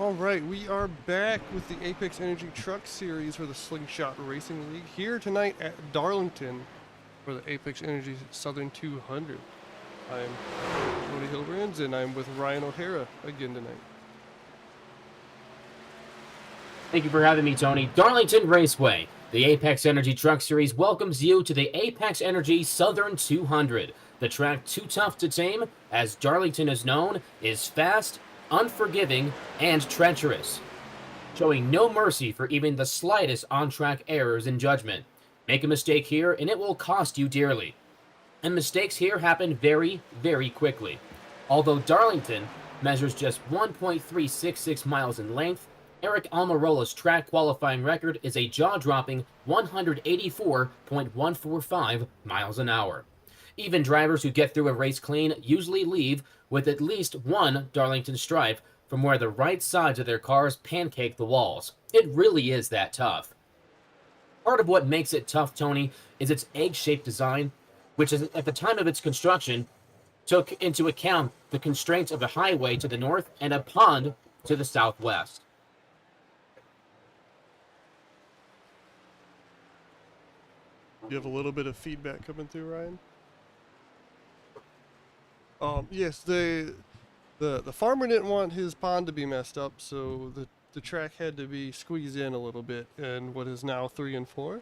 All right, we are back with the Apex Energy Truck Series for the Slingshot Racing League here tonight at Darlington for the Apex Energy Southern 200. I'm Tony Hilbrands and I'm with Ryan O'Hara again tonight. Thank you for having me, Tony. Darlington Raceway, the Apex Energy Truck Series welcomes you to the Apex Energy Southern 200. The track too tough to tame, as Darlington is known, is fast, unforgiving, and treacherous, showing no mercy for even the slightest on-track errors in judgment. Make a mistake here, and it will cost you dearly. And mistakes here happen very, very quickly. Although Darlington measures just 1.366 miles in length, Eric Almirola's track qualifying record is a jaw-dropping 184.145 miles an hour. Even drivers who get through a race clean usually leave with at least one Darlington stripe from where the right sides of their cars pancake the walls. It really is that tough. Part of what makes it tough, Tony, is its egg-shaped design, which is, at the time of its construction, took into account the constraints of a highway to the north and a pond to the southwest. You have a little bit of feedback coming through, Ryan. Yes, the farmer didn't want his pond to be messed up, so the track had to be squeezed in a little bit in what is now 3 and 4.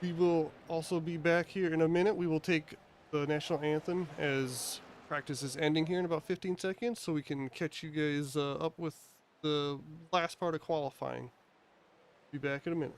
We will also be back here in a minute. We will take the national anthem as practice is ending here in about 15 seconds, so we can catch you guys up with the last part of qualifying. Be back in a minute.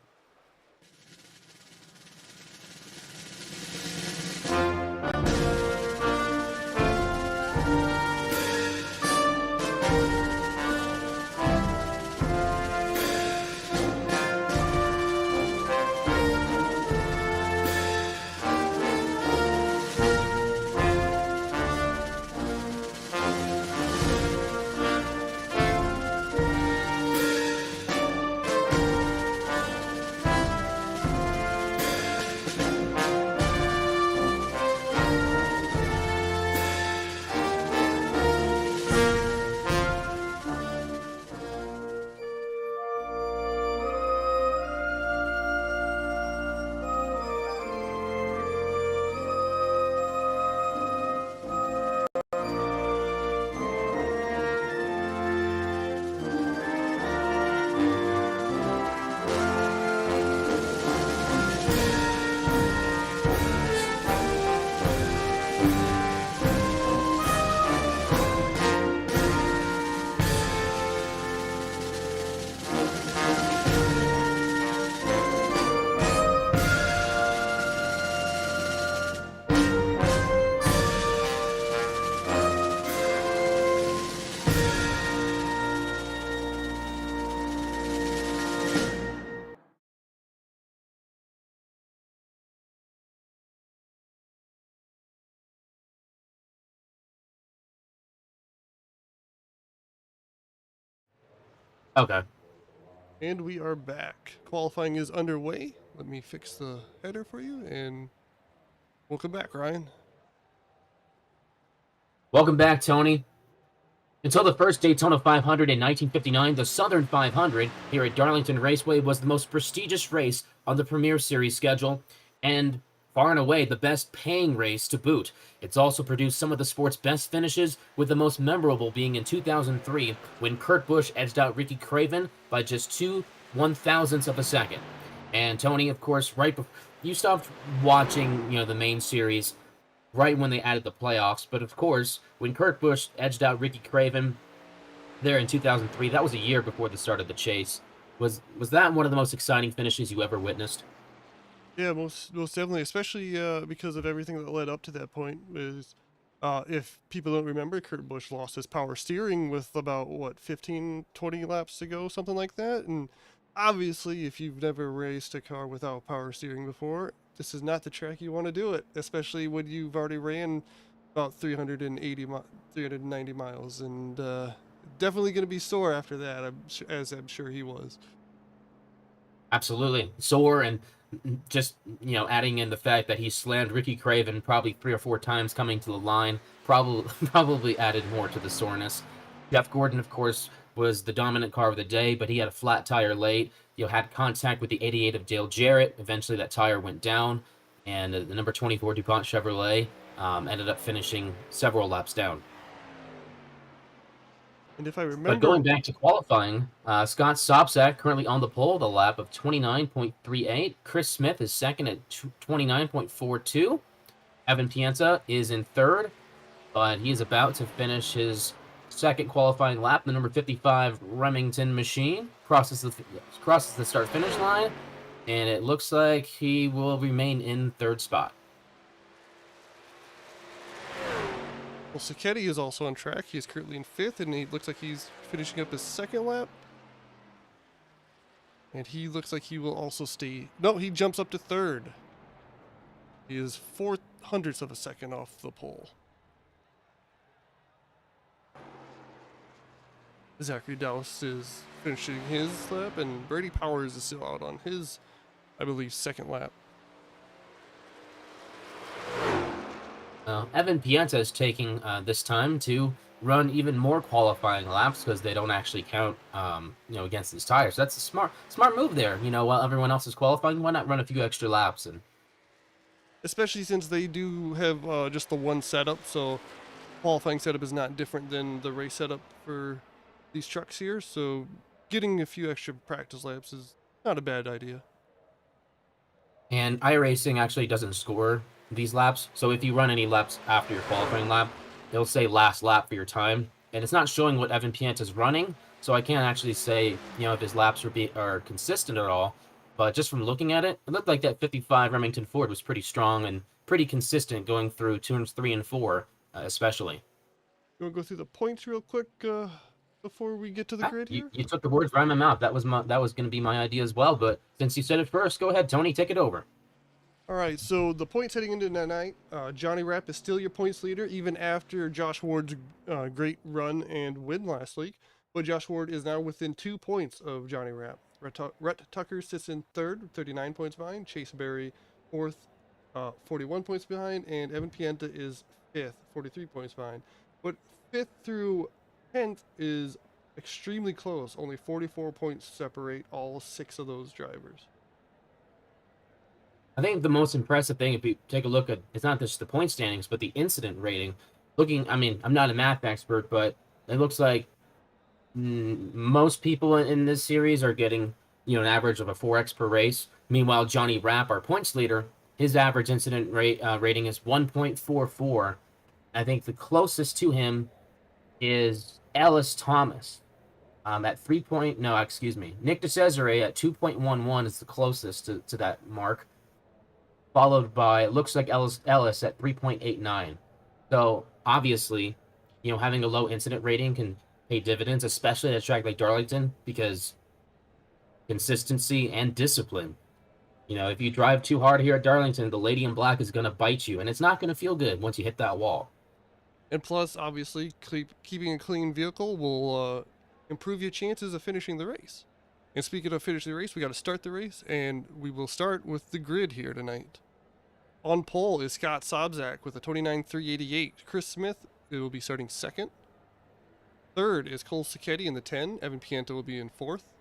Okay. And we are back. Qualifying is underway. Let me fix the header for you, and welcome back, Ryan. Welcome back, Tony. Until the first Daytona 500 in 1959, the Southern 500 here at Darlington Raceway was the most prestigious race on the Premier Series schedule, and far and away the best paying race to boot. It's also produced some of the sport's best finishes, with the most memorable being in 2003 when Kurt Busch edged out Ricky Craven by just 2/1000ths of a second. And Tony, of course, right before you stopped watching, the main series right when they added the playoffs, but of course, when Kurt Busch edged out Ricky Craven there in 2003, that was a year before the start of the chase. Was that one of the most exciting finishes you ever witnessed? Yeah, most definitely, especially because of everything that led up to that point. Is if people don't remember, Kurt Busch lost his power steering with about 15, 20 laps to go, something like that. And obviously, if you've never raced a car without power steering before, this is not the track you want to do it, especially when you've already ran about 390 miles, and definitely going to be sore after that, as I'm sure he was. Absolutely. Sore, and just, adding in the fact that he slammed Ricky Craven probably 3 or 4 times coming to the line, probably added more to the soreness. Jeff Gordon, of course, was the dominant car of the day, but he had a flat tire late. Had contact with the 88 of Dale Jarrett. Eventually, that tire went down, and the number 24 DuPont Chevrolet ended up finishing several laps down. And if I But remember, going back to qualifying, Scott Sobczak currently on the pole with a lap of 29.38. Chris Smith is second at 29.42. Evan Pienta is in third, but he is about to finish his second qualifying lap. The number 55 Remington machine crosses the start-finish line, and it looks like he will remain in third spot. well, Sacchetti is also on track. He is currently in fifth, and he looks like he's finishing up his second lap. And he looks like he will also stay. No, he jumps up to third. He is 4/100ths of a second off the pole. Zachary Dowse is finishing his lap, and Brady Powers is still out on his, I believe, second lap. Evan Pienta is taking this time to run even more qualifying laps because they don't actually count, against his tires. So that's a smart move there. While everyone else is qualifying, why not run a few extra laps? And Especially since they do have just the one setup, so qualifying setup is not different than the race setup for these trucks here. So getting a few extra practice laps is not a bad idea. And iRacing actually doesn't score these laps. So if you run any laps after your qualifying lap, it'll say last lap for your time. And it's not showing what Evan Pienta is running. So I can't actually say, if his laps are consistent at all. But just from looking at it, it looked like that 55 Remington Ford was pretty strong and pretty consistent going through turns 3 and 4, especially. You want to go through the points real quick before we get to the grid here? You took the words right out of my mouth. That was going to be my idea as well. But since you said it first, go ahead, Tony, take it over. All right, so the points heading into tonight, Johnny Rapp is still your points leader, even after Josh Ward's great run and win last week. But Josh Ward is now within 2 points of Johnny Rapp. Rhett Tucker sits in third, 39 points behind. Chase Berry, fourth, 41 points behind. And Evan Pienta is fifth, 43 points behind. But fifth through 10th is extremely close. Only 44 points separate all 6 of those drivers. I think the most impressive thing, if you take a look at, it's not just the point standings, but the incident rating. I'm not a math expert, but it looks like most people in this series are getting, an average of a 4x per race. Meanwhile, Johnny Rapp, our points leader, his average incident rating is 1.44. I think the closest to him is Ellis Thomas at 3. Nick DeCesare at 2.11 is the closest to that mark. Followed by, it looks like Ellis at 3.89. So, obviously, having a low incident rating can pay dividends, especially at a track like Darlington, because consistency and discipline. If you drive too hard here at Darlington, the lady in black is going to bite you, and it's not going to feel good once you hit that wall. And plus, obviously, keeping a clean vehicle will improve your chances of finishing the race. And speaking of finishing the race, we got to start the race, and we will start with the grid here tonight. On pole is Scott Sobczak with a 29.388. Chris Smith will be starting second. Third is Cole Sacchetti in the 10. Evan Pienta will be in fourth.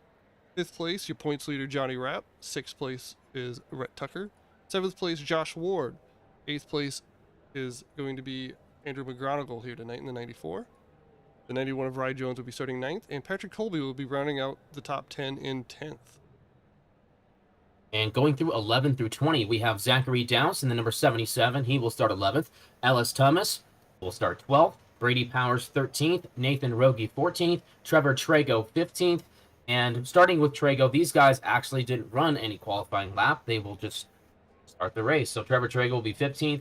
Fifth place, your points leader, Johnny Rapp. Sixth place is Rhett Tucker. Seventh place, Josh Ward. Eighth place is going to be Andrew McGonigal here tonight in the 94. The 91 of Rye Jones will be starting 9th, and Patrick Colby will be rounding out the top 10 in 10th. And going through 11 through 20, we have Zachary Dowse in the number 77. He will start 11th. Ellis Thomas will start 12th. Brady Powers 13th. Nathan Rogie 14th. Trevor Trago 15th. And starting with Trago, these guys actually didn't run any qualifying lap. They will just start the race. So Trevor Trago will be 15th.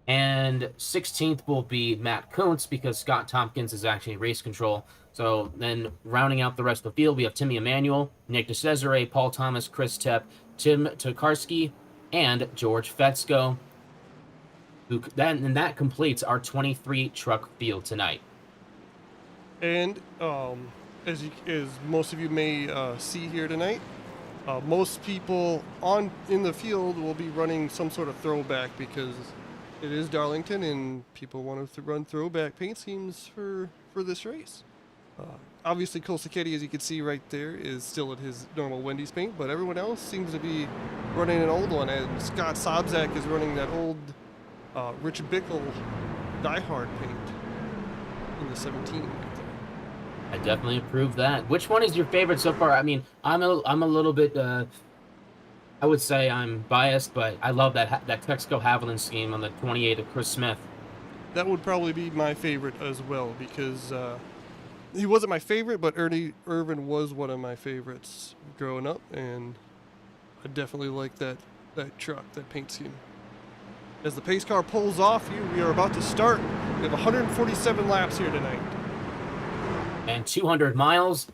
And 16th will be Matt Kuntz because Scott Tompkins is actually race control. So then rounding out the rest of the field, we have Timmy Emanuel, Nick DeCesare, Paul Thomas, Chris Tepp, Tim Tokarski, and George Fetzko. And that completes our 23 truck field tonight. And as most of you may see here tonight, most people in the field will be running some sort of throwback because it is Darlington and people want to run throwback paint schemes for this race. Uh, Obviously, Colsacchetti, as you can see right there, is still in his normal Wendy's paint, but everyone else seems to be running an old one, and Scott Sobzak is running that old Rich Bickle Die Hard paint in the 17 right there. I definitely approve that. Which one is your favorite so far? I mean, I'm a little bit. I would say I'm biased, but I love that Texaco Haviland scheme on the 28 of Chris Smith. That would probably be my favorite as well, because he wasn't my favorite, but Ernie Irvin was one of my favorites growing up, and I definitely like that truck, that paint scheme. As the pace car pulls off here, we are about to start. We have 147 laps here tonight. And 200 miles.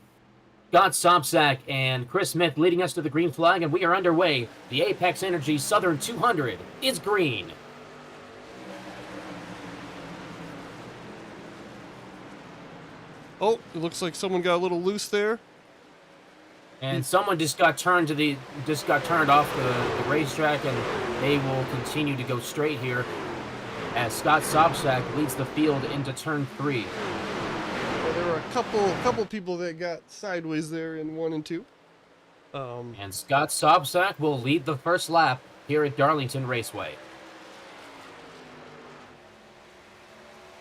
Scott Sobczak and Chris Smith leading us to the green flag, and we are underway. The Apex Energy Southern 200 is green. Oh, it looks like someone got a little loose there. And someone just got turned off the racetrack, and they will continue to go straight here as Scott Sobczak leads the field into turn 3. Well, there were a couple people that got sideways there in 1 and 2. And Scott Sobczak will lead the first lap here at Darlington Raceway.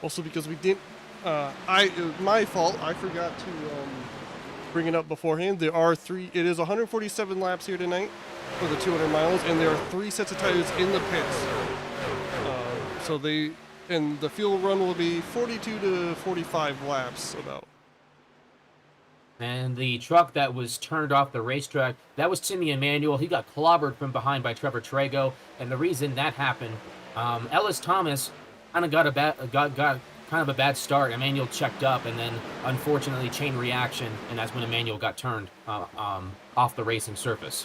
Also, because we didn't, my fault. I forgot to bring it up beforehand. It is 147 laps here tonight for the 200 miles, and there are 3 sets of tires in the pits. And the fuel run will be 42 to 45 laps about. And the truck that was turned off the racetrack, that was Timmy Emanuel. He got clobbered from behind by Trevor Trago, and the reason that happened, Ellis Thomas kind of got kind of a bad start. Emanuel checked up, and then unfortunately chain reaction, and that's when Emanuel got turned off the racing surface.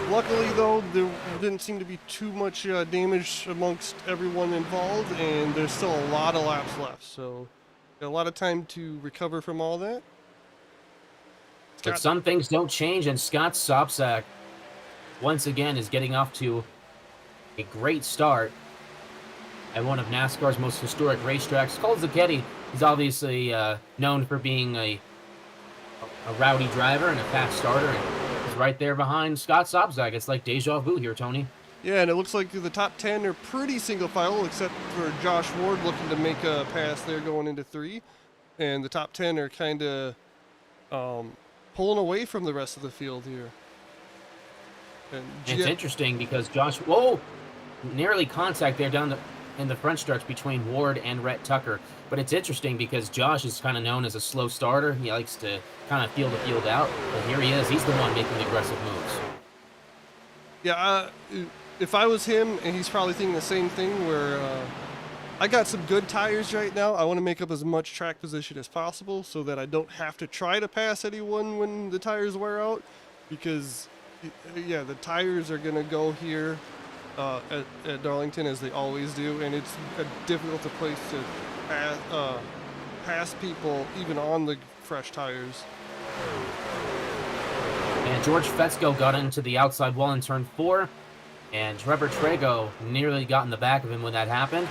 Luckily, though, there didn't seem to be too much damage amongst everyone involved, and there's still a lot of laps left, so got a lot of time to recover from all that. But some things don't change, and Scott Sobczak, once again, is getting off to a great start at one of NASCAR's most historic racetracks. Colsacchetti is obviously known for being a rowdy driver and a fast starter, and he's right there behind Scott Sobczak. It's like deja vu here, Tony. Yeah, and it looks like the top 10 are pretty single file, except for Josh Ward looking to make a pass there going into 3. And the top 10 are kind of pulling away from the rest of the field here. And it's interesting because nearly contact there in the front stretch between Ward and Rhett Tucker. But it's interesting because Josh is kind of known as a slow starter. He likes to kind of feel the field out. But here he is. He's the one making the aggressive moves. Yeah, if I was him, and he's probably thinking the same thing, where I got some good tires right now. I want to make up as much track position as possible so that I don't have to try to pass anyone when the tires wear out. Because, yeah, the tires are going to go here at Darlington, as they always do, and it's a difficult place to pass people even on the fresh tires. And George Fetzko got into the outside wall in turn 4, and Trevor Trago nearly got in the back of him when that happened.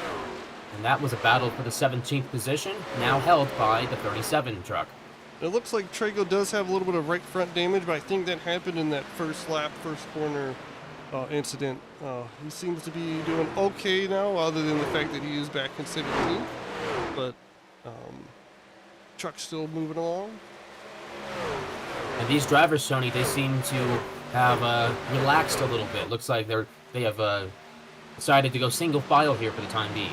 And that was a battle for the 17th position, now held by the 37 truck. It looks like Trago does have a little bit of right front damage, but I think that happened in that first lap, first corner incident. He seems to be doing okay now, other than the fact that he is back in 17th. But truck's still moving along. And these drivers, Tony, they seem to have relaxed a little bit. Looks like they have decided to go single file here for the time being.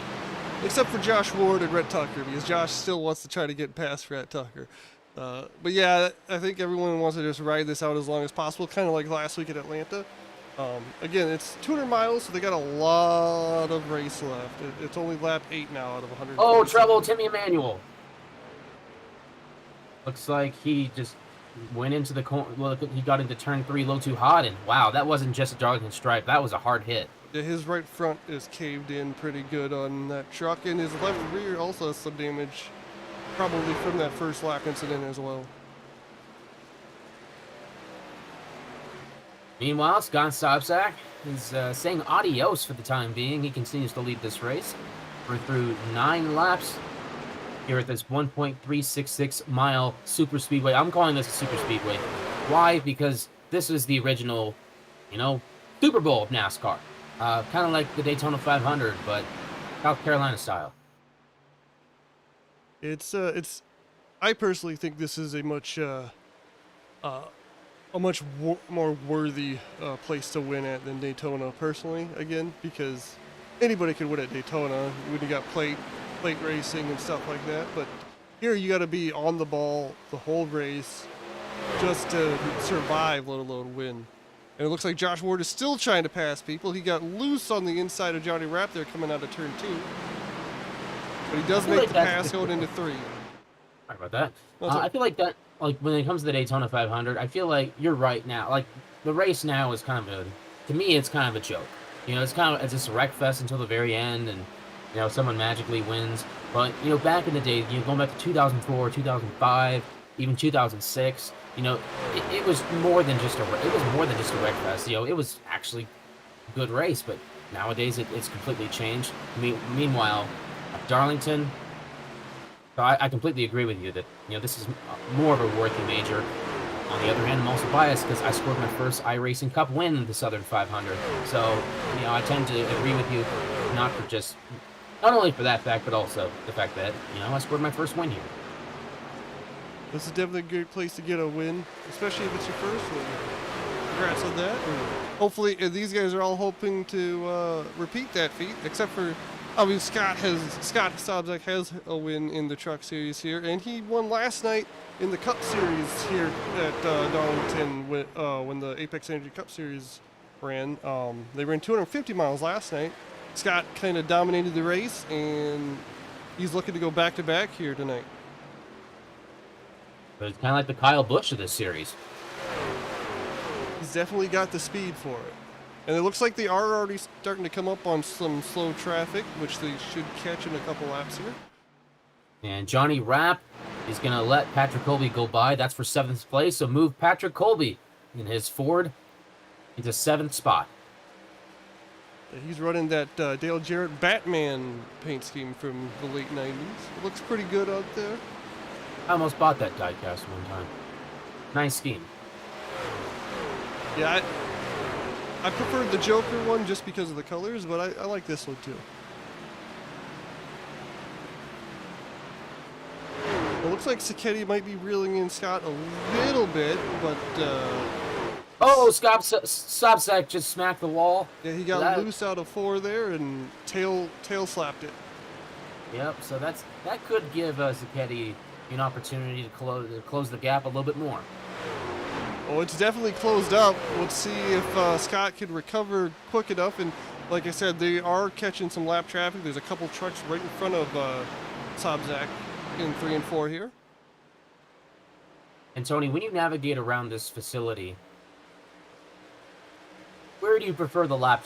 Except for Josh Ward and Rhett Tucker, because Josh still wants to try to get past Rhett Tucker. But yeah, I think everyone wants to just ride this out as long as possible, kind of like last week at Atlanta. Again, it's 200 miles, so they got a lot of race left. It's only lap 8 now out of 100. Oh, trouble, Timmy Emanuel. Looks like he just went into the corner. Well, he got into turn 3 a little too hot, and wow, that wasn't just a Darlington stripe. That was a hard hit. Yeah, his right front is caved in pretty good on that truck, and his left rear also has some damage, probably from that first lap incident as well. Meanwhile, Scott Sobczak is saying adios for the time being. He continues to lead this race. We're through 9 laps here at this 1.366 mile super speedway. I'm calling this a super speedway. Why? Because this is the original, you know, Super Bowl of NASCAR. Kind of like the Daytona 500, but South Carolina style. It's I personally think this is a much more worthy place to win at than Daytona. Personally, again, because anybody can win at Daytona when you got plate racing and stuff like that. But here you got to be on the ball the whole race just to survive, let alone win. And it looks like Josh Ward is still trying to pass people. He got loose on the inside of Johnny Rapp there coming out of turn 2. But he does make the pass going into 3. Sorry about that. I feel like that, like when it comes to the Daytona 500, I feel like you're right now. Like the race now is kind of to me, it's kind of a joke. You know, it's just a wreck fest until the very end, and you know, someone magically wins. But you know, back in the day, you know, going back to 2004, 2005, even 2006, you know, it was more than just a wreck fest. You know, it was actually a good race. But nowadays, it's completely changed. Meanwhile, at Darlington. So I completely agree with you that, you know, this is more of a worthy major. On the other hand, I'm also biased because I scored my first iRacing Cup win in the Southern 500. So, you know, I tend to agree with you, not only for that fact, but also the fact that, you know, I scored my first win here. This is definitely a good place to get a win, especially if it's your first win. Congrats on that. And hopefully, these guys are all hoping to repeat that feat, except for, I mean, Scott Sobczak has a win in the Truck Series here, and he won last night in the Cup Series here at Darlington when the Apex Energy Cup Series ran. They ran 250 miles last night. Scott kind of dominated the race, and he's looking to go back-to-back here tonight. But it's kind of like the Kyle Busch of this series. He's definitely got the speed for it. And it looks like they are already starting to come up on some slow traffic, which they should catch in a couple laps here. And Johnny Rapp is going to let Patrick Colby go by. That's for 7th place. So move Patrick Colby in his Ford into 7th spot. He's running that Dale Jarrett Batman paint scheme from the late 90s. It looks pretty good out there. I almost bought that diecast one time. Nice scheme. Yeah, I preferred the Joker one just because of the colors, but I like this one too. It looks like Sacchetti might be reeling in Scott a little bit, but... Oh, Sobczak just smacked the wall. Yeah, he got loose out of 4 there and tail slapped it. Yep, so that could give Sacchetti an opportunity to close the gap a little bit more. Oh, it's definitely closed up. Let's see if Scott can recover quick enough. And like I said, they are catching some lap traffic. There's a couple trucks right in front of Sobczak in 3 and 4 here. And Tony, when you navigate around this facility, where do you prefer the lap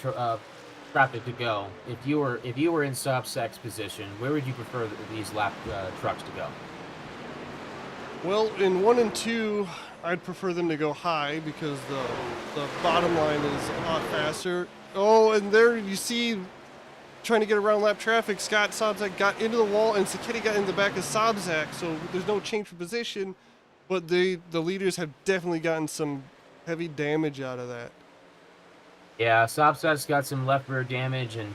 traffic to go? If you were in Sobczak's position, where would you prefer these lap trucks to go? Well, in 1 and 2, I'd prefer them to go high because the bottom line is a lot faster. Oh, and there you see, trying to get around lap traffic, Scott Sobczak got into the wall and Sacchetti got in the back of Sobczak, so there's no change for position, but the leaders have definitely gotten some heavy damage out of that. Yeah, Sobczak's got some left rear damage, and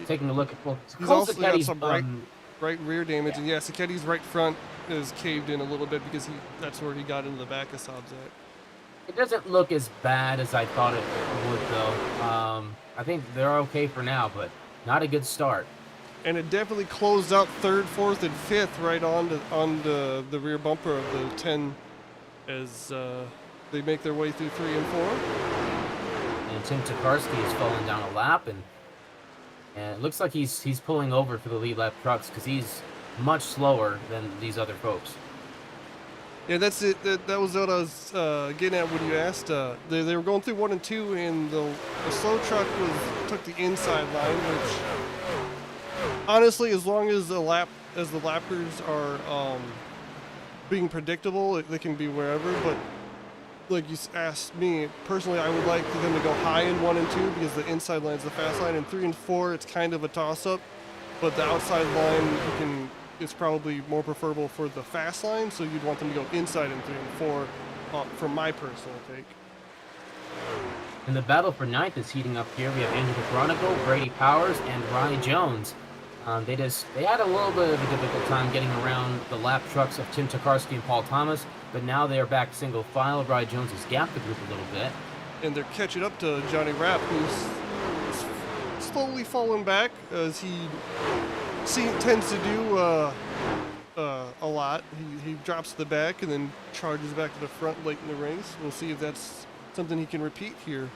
taking a look at he's also got some right rear damage, and yeah, Sacchetti's right front is caved in a little bit because that's where he got into the back of Sobczak. It doesn't look as bad as I thought it would, though. I think they're okay for now, but not a good start. And it definitely closed up 3rd, 4th, and 5th right on the rear bumper of the 10 as they make their way through 3 and 4. And Tim Tokarski is falling down a lap, and it looks like he's pulling over for the lead lap trucks because he's much slower than these other folks. Yeah, that's it. That was what I was getting at when you asked. They were going through 1 and 2, and the slow truck took the inside line, which honestly, as long as the lappers are being predictable, they can be wherever. But like you asked me, personally, I would like them to go high in 1 and 2 because the inside line's the fast line. In 3 and 4, it's kind of a toss-up, but the outside line it's probably more preferable for the fast line, so you'd want them to go inside in 3 and 4, from my personal take. And the battle for ninth is heating up here. We have Andrew McGronicle, Brady Powers, and Rye Jones. They had a little bit of a difficult time getting around the lap trucks of Tim Tokarski and Paul Thomas, but now they are back single file. Rye Jones has gapped the group a little bit. And they're catching up to Johnny Rapp, who's slowly falling back, as he tends to do a lot. He drops to the back and then charges back to the front late in the race. We'll see if that's something he can repeat here.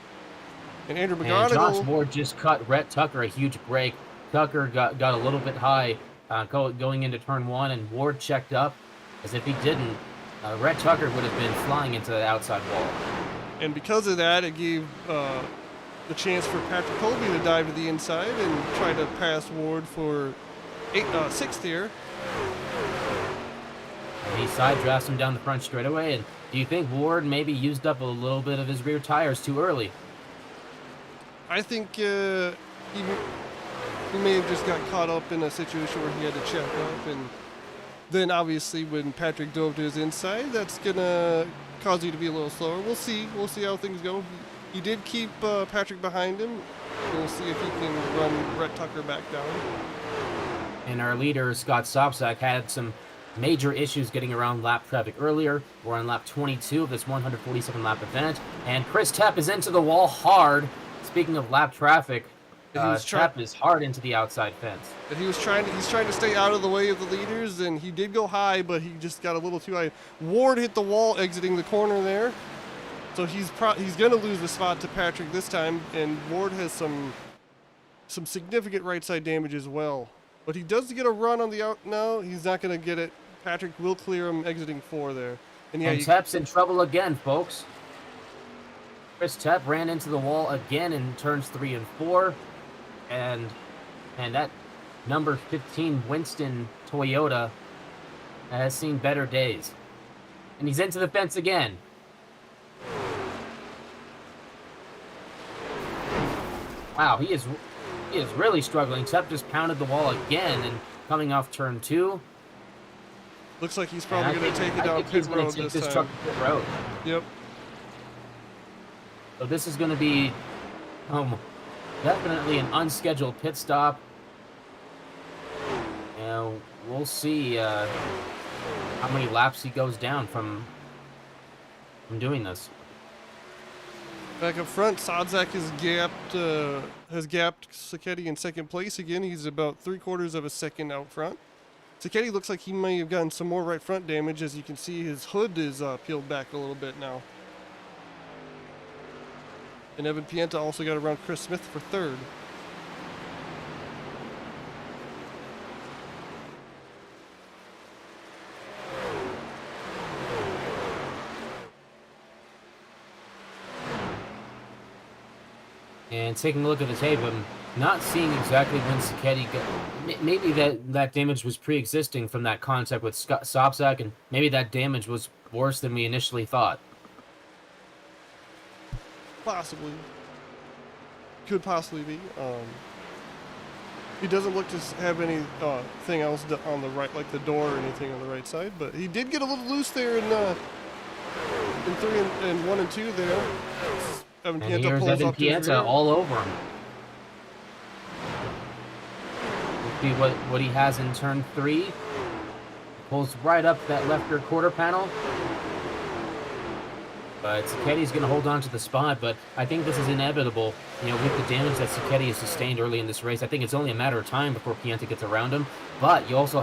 And Andrew McGonigal... And Josh Ward just cut Rhett Tucker a huge break. Tucker got a little bit high going into turn 1, and Ward checked up, as if he didn't. Rhett Tucker would have been flying into the outside wall. And because of that, it gave the chance for Patrick Colby to dive to the inside and try to pass Ward for 6th here. And he side drafts him down the front straightaway. And do you think Ward maybe used up a little bit of his rear tires too early? I think he may have just got caught up in a situation where he had to check up, and then obviously when Patrick dove to his inside, that's gonna cause you to be a little slower. We'll see how things go. He did keep Patrick behind him. We'll see if he can run Rhett Tucker back down. And our leader, Scott Sopsack, had some major issues getting around lap traffic earlier. We're on lap 22 of this 147 lap event, and Chris Tepp is into the wall hard. Speaking of lap traffic, Tepp is hard into the outside fence. But he's trying to stay out of the way of the leaders, and he did go high, but he just got a little too high. Ward hit the wall exiting the corner there, so he's going to lose the spot to Patrick this time, and Ward has some significant right side damage as well. But he does get a run on the out now. He's not going to get it. Patrick will clear him exiting 4 there. And yeah, Tepp's in trouble again, folks. Chris Tepp ran into the wall again in turns 3 and 4. And that number 15 Winston Toyota has seen better days. And he's into the fence again. Wow, he is really struggling. Tepp just pounded the wall again and coming off turn 2. Looks like he's probably going to take it down pit road this time. Truck to pit road. Yep. So this is going to be definitely an unscheduled pit stop. And we'll see how many laps he goes down from doing this. Back up front, Sopsack has gapped Sacchetti in second place again. He's about 3/4 of a second out front. Sacchetti looks like he may have gotten some more right front damage. As you can see, his hood is peeled back a little bit now. And Evan Pienta also got around Chris Smith for 3rd. And taking a look at the tape, I'm not seeing exactly when Sacchetti got... Maybe that damage was pre-existing from that contact with Sopsack, and maybe that damage was worse than we initially thought. Possibly. Could possibly be. He doesn't look to have anything else on the right, like the door or anything on the right side, but he did get a little loose there in 3 and 1 and 2 there. Evan Pienta all over him. Let's see what he has in turn 3. Pulls right up that left rear quarter panel. But Sacchetti's going to hold on to the spot, but I think this is inevitable. You know, with the damage that Sacchetti has sustained early in this race, I think it's only a matter of time before Pienta gets around him. But Pienta also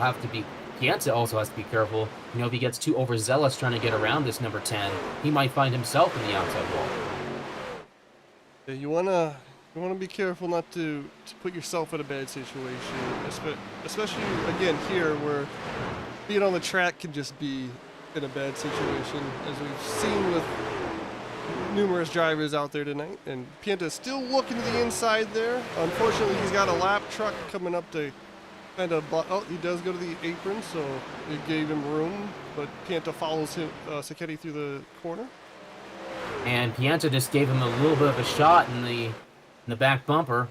has to be careful. You know, if he gets too overzealous trying to get around this number 10, he might find himself in the outside wall. Yeah, you wanna be careful not to put yourself in a bad situation, especially again here where being on the track can just be in a bad situation, as we've seen with numerous drivers out there tonight. And Pienta still looking to the inside there. Unfortunately, he's got a lap truck coming up to kind of block. Oh, he does go to the apron, so it gave him room. But Pienta follows him, Sacchetti through the corner. And Pienta just gave him a little bit of a shot in the back bumper.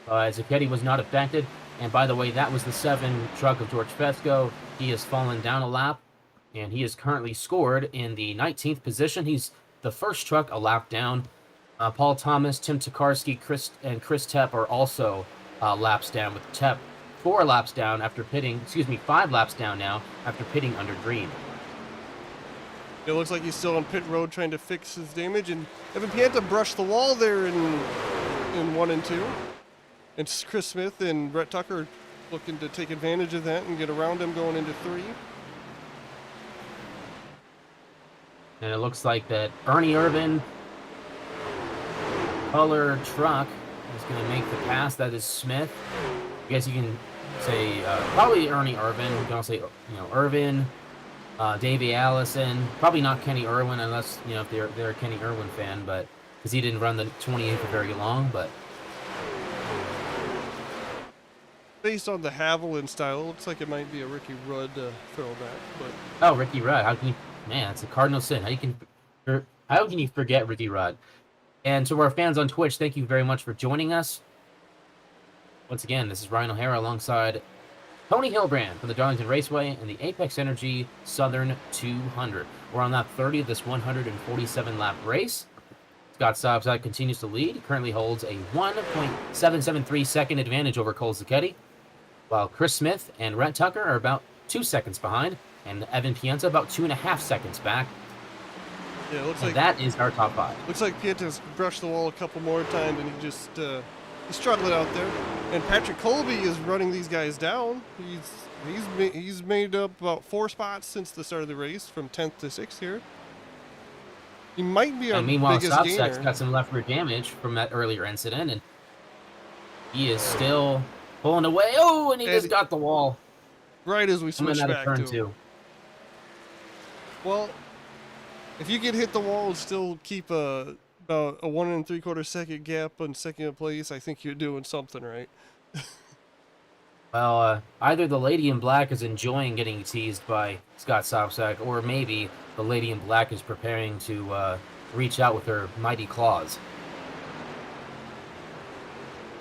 Zucchetti was not affected. And by the way, that was the 7 truck of George Fesco. He has fallen down a lap, and he is currently scored in the 19th position. He's the first truck a lap down. Paul Thomas, Tim Tokarski, Chris Tepp are also laps down, with Tepp 4 laps down after pitting, 5 laps down now after pitting under green. It looks like he's still on pit road trying to fix his damage, and Evan Pienta brushed the wall there in 1 and 2. And Chris Smith and Brett Tucker looking to take advantage of that and get around him going into 3. And it looks like that Ernie Irvin color truck is going to make the pass. That is Smith. I guess you can say probably Ernie Irvin. You can also say, Irvin, Davey Allison. Probably not Kenny Irwin, unless, if they're a Kenny Irwin fan, but because he didn't run the 28 for very long. But based on the Haviland style, it looks like it might be a Ricky Rudd throwback. But oh, Ricky Rudd! How can you? Man, it's a cardinal sin. How can you forget Ricky Rudd? And to our fans on Twitch, thank you very much for joining us. Once again, this is Ryan O'Hara alongside Tony Hilbrand from the Darlington Raceway and the Apex Energy Southern 200. We're on lap 30 of this 147-lap race. Scott Sobczak continues to lead. He currently holds a 1.773 second advantage over Cole Zucchetti, while Chris Smith and Rhett Tucker are about 2 seconds behind, and Evan Pienta about 2.5 seconds back. yeah, it looks And like that is our top 5. Looks like Pieta's brushed the wall a couple more times, and he just he's struggling out there. And Patrick Colby is running these guys down. He's made up about 4 spots since the start of the race, from 10th to 6th here. He might be our And meanwhile, biggest Sobczak's gainer. got some left rear damage from that earlier incident, and he is still pulling away. Oh, and he just got the wall. Right as we Coming switch out of back turn to him. 2. Well, if you could hit the wall and still keep about a 1 3/4 second gap on second place, I think you're doing something right. Well, either the lady in black is enjoying getting teased by Scott Sobczak, or maybe the lady in black is preparing to reach out with her mighty claws.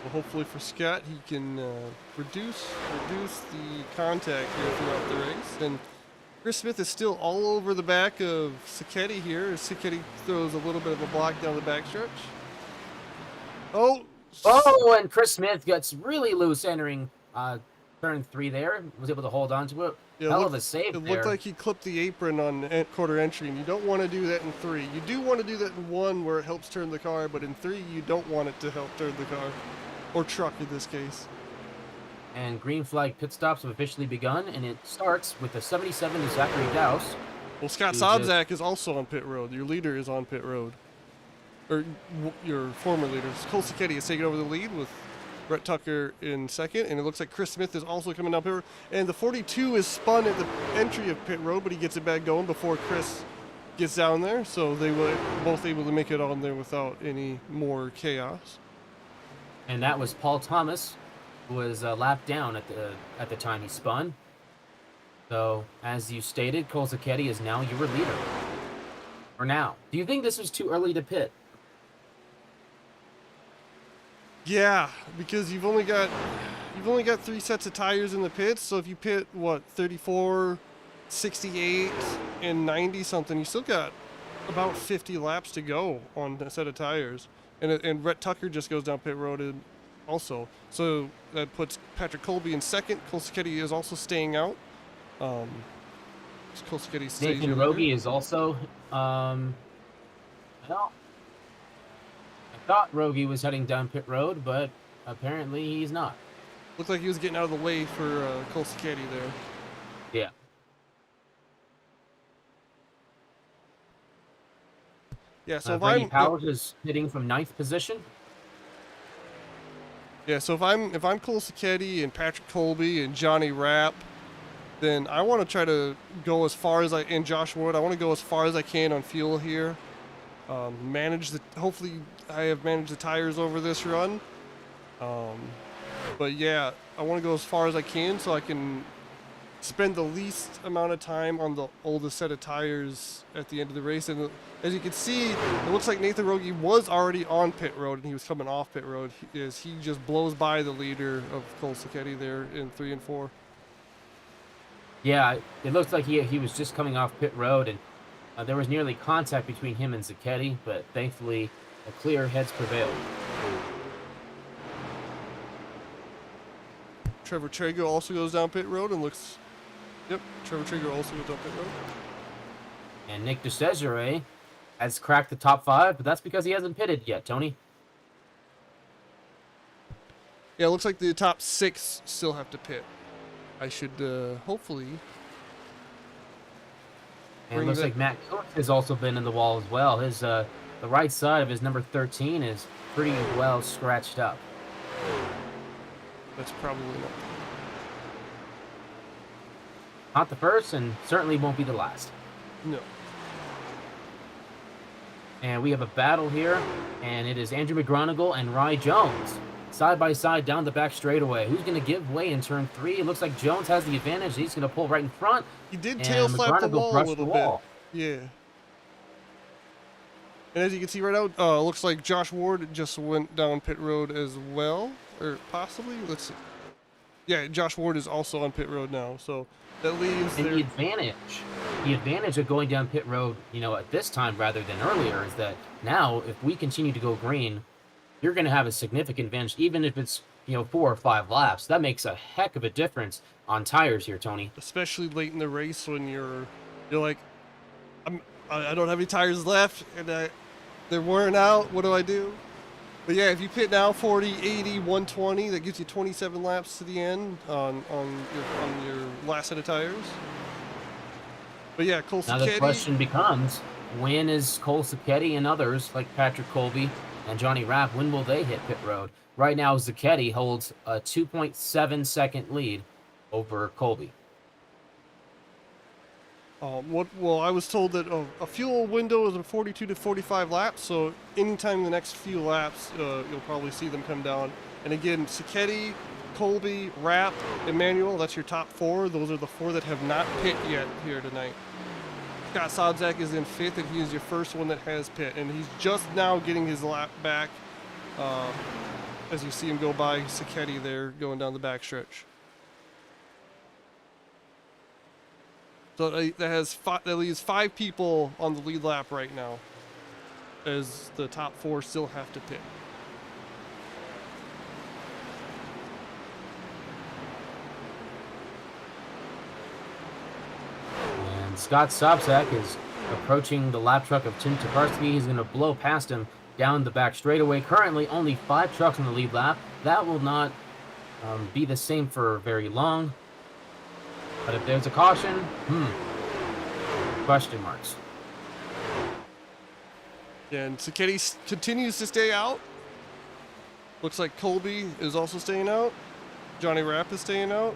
Well, hopefully for Scott, he can reduce the contact here throughout the race. And Chris Smith is still all over the back of Zucchetti here, as Zucchetti throws a little bit of a block down the backstretch. Oh, and Chris Smith gets really loose entering turn 3 there. Was able to hold on to it. Yeah, Hell of a save It there. looked like he clipped the apron on quarter entry, and you don't want to do that in 3. You do want to do that in 1 where it helps turn the car, but in 3 you don't want it to help turn the car. Or truck in this case. And green flag pit stops have officially begun, and it starts with the 77 to Zachary Douse. Well, Scott Who's Sobczak is also on pit road. Your leader is on pit road. Or your former leader. Cole Zucchetti is taking over the lead with Brett Tucker in second, and it looks like Chris Smith is also coming down pit road. And the 42 is spun at the entry of pit road, but he gets it back going before Chris gets down there, so they were both able to make it on there without any more chaos. And that was Paul Thomas, who was lapped down at the time he spun. So, as you stated, Cole Zucchetti is now your leader. For now. Do you think this was too early to pit? Yeah, because you've only got 3 sets of tires in the pits, so if you pit 34, 68, and 90 something, you still got about 50 laps to go on a set of tires. And Rhett Tucker just goes down pit road also. So that puts Patrick Colby in second. Cole Zucchetti is also staying out. Cole Zucchetti stays Nathan your Rogie leader. is also, well, I thought Rogie was heading down pit road, but apparently he's not. Looked like he was getting out of the way for Cole Zucchetti there. Yeah. Yeah, so Brady Powers is hitting from 9th position. Yeah, so if I'm Cole Zucchetti and Patrick Colby and Johnny Rapp, then I want to try to go as far as and Josh Wood. I want to go as far as I can on fuel here. Hopefully I have managed the tires over this run. But yeah, I want to go as far as I can so I can spend the least amount of time on the oldest set of tires at the end of the race. And as you can see, it looks like Nathan Rogie was already on pit road and he was coming off pit road as he just blows by the leader of Cole Sacchetti there in 3 and 4. Yeah, it looks like he was just coming off pit road, and there was nearly contact between him and Sacchetti, but thankfully, a clear heads prevailed. Trevor Traeger also goes down pit road and looks... Yep, Trevor Traeger also goes down pit road. And Nick DeCesare has cracked the top 5, but that's because he hasn't pitted yet, Tony. Yeah, it looks like the top 6 still have to pit. I should hopefully... And it looks like Matt Cook has also been in the wall as well. His the right side of his number 13 is pretty well scratched up. That's probably Not the first, and certainly won't be the last. no. And we have a battle here, and it is Andrew McGonigal and Rye Jones. Side by side down the back straightaway. Who's going to give way in turn 3? It looks like Jones has the advantage. He's going to pull right in front. He did tail slap the wall a little bit. Yeah. And as you can see right now, looks like Josh Ward just went down pit road as well. Or possibly. Let's see. Yeah, Josh Ward is also on pit road now. So that leaves And their... the advantage of going down pit road, at this time rather than earlier, is that now if we continue to go green, you're going to have a significant advantage, even if it's 4 or 5 laps. That makes a heck of a difference on tires here, Tony. Especially late in the race when you're like, I don't have any tires left and they're wearing out. What do I do? But yeah, if you pit now 40, 80, 120, that gives you 27 laps to the end on your last set of tires. But yeah, Cole Now Sacchetti, the question becomes, when is Cole Sacchetti and others like Patrick Colby and Johnny Rapp, when will they hit pit road? Right now, Sacchetti holds a 2.7 second lead over Colby. Well, I was told that a fuel window is a 42 to 45 laps, so anytime in the next few laps, you'll probably see them come down. And again, Sacchetti, Colby, Rapp, Emmanuel, that's your top 4. Those are the 4 that have not pit yet here tonight. Scott Sobczak is in 5th, and he is your first one that has pit. And he's just now getting his lap back as you see him go by Sacchetti there going down the backstretch. So that leaves 5 people on the lead lap right now, as the top 4 still have to pit. And Scott Sobczak is approaching the lap truck of Tim Tokarski. He's going to blow past him down the back straightaway. Currently, only 5 trucks on the lead lap. That will not be the same for very long. But if there's a caution, question marks. And Sacchetti continues to stay out. Looks like Colby is also staying out. Johnny Rapp is staying out.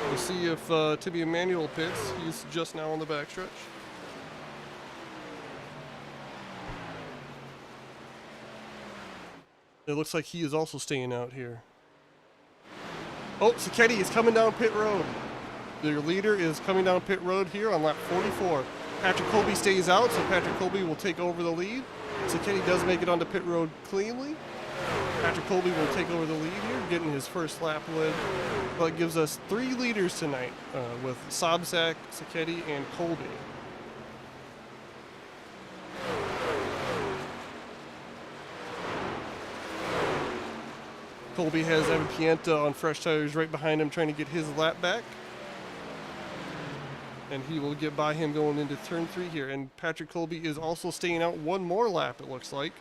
We'll see if Timmy Emmanuel pits. He's just now on the backstretch. It looks like he is also staying out here. Oh, Sacchetti is coming down pit road. Their leader is coming down pit road here on lap 44. Patrick Colby stays out, so Patrick Colby will take over the lead. Sacchetti does make it onto pit road cleanly. Patrick Colby will take over the lead here, getting his first lap led. But it gives us 3 leaders tonight with Sobczak, Sacchetti, and Colby. Colby has Evan Pienta on fresh tires right behind him trying to get his lap back. And he will get by him going into turn 3 here. And Patrick Colby is also staying out one more lap, it looks like.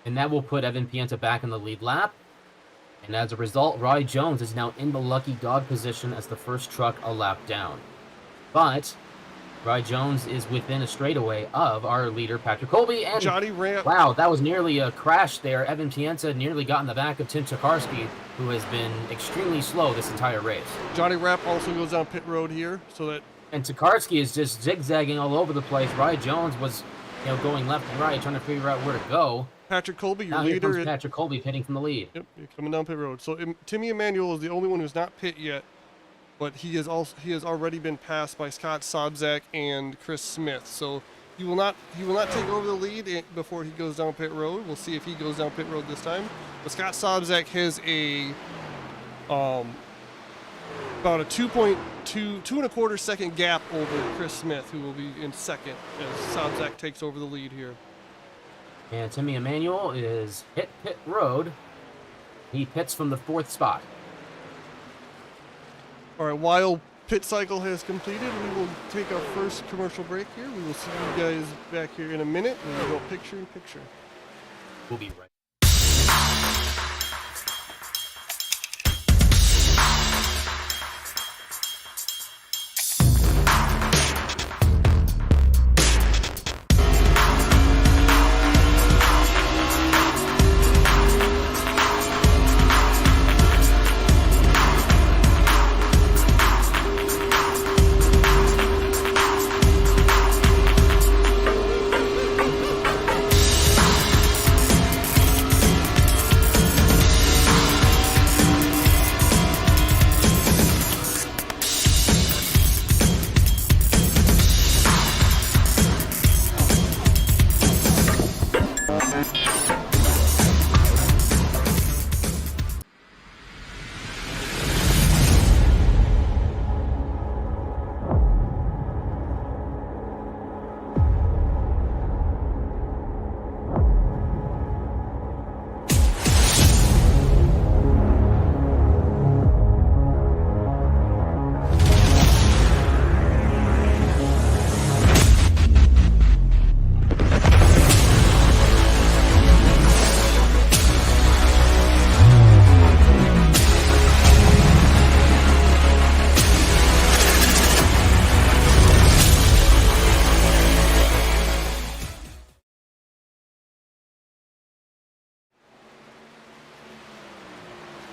And that will put Evan Pienta back in the lead lap. And as a result, Rye Jones is now in the lucky dog position as the first truck a lap down. But Rye Jones is within a straightaway of our leader, Patrick Colby. And Johnny Rapp. Wow, that was nearly a crash there. Evan Pienta nearly got in the back of Tim Tokarski, who has been extremely slow this entire race. Johnny Rapp also goes down pit road here, so that... And Tokarski is just zigzagging all over the place. Rye Jones was, going left and right, trying to figure out where to go. Patrick Colby, your now leader... Here comes Patrick Colby pitting from the lead. Yep, you're coming down pit road. So Timmy Emmanuel is the only one who's not pit yet. but he has already been passed by Scott Sobczak and Chris Smith. So he will not take over the lead before he goes down pit road. We'll see if he goes down pit road this time. But Scott Sobczak has a about a 2.1 second gap over Chris Smith, who will be in second as Sobczak takes over the lead here. And Timmy Emanuel is hit pit road. He pits from the 4th spot. All right, while pit cycle has completed, we will take our first commercial break here. We will see you guys back here in a minute, and we'll go picture in picture. We'll be right.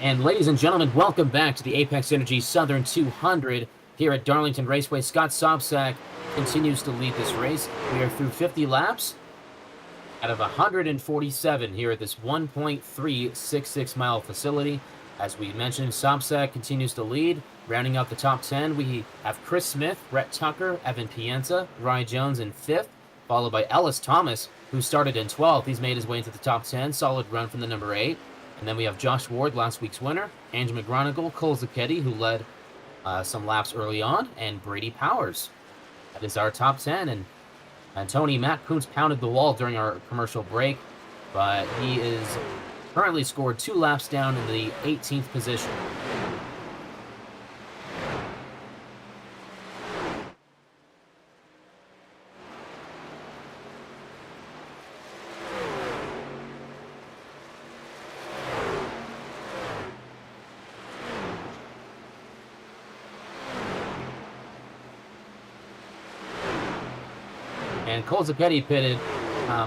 And ladies and gentlemen, welcome back to the Apex Energy Southern 200 here at Darlington Raceway. Scott Sobczak continues to lead this race. We are through 50 laps out of 147 here at this 1.366 mile facility. As we mentioned, Sobczak continues to lead. Rounding out the top 10, we have Chris Smith, Brett Tucker, Evan Pienza, Ryan Jones in 5th, followed by Ellis Thomas, who started in 12th. He's made his way into the top 10. Solid run from the number 8. And then we have Josh Ward, last week's winner, Andrew McGronigle, Cole Zucchetti, who led some laps early on, and Brady Powers. That is our top 10. And Tony, Matt Kuntz pounded the wall during our commercial break, but he is currently scored 2 laps down in the 18th position. And Cole Zucchetti pitted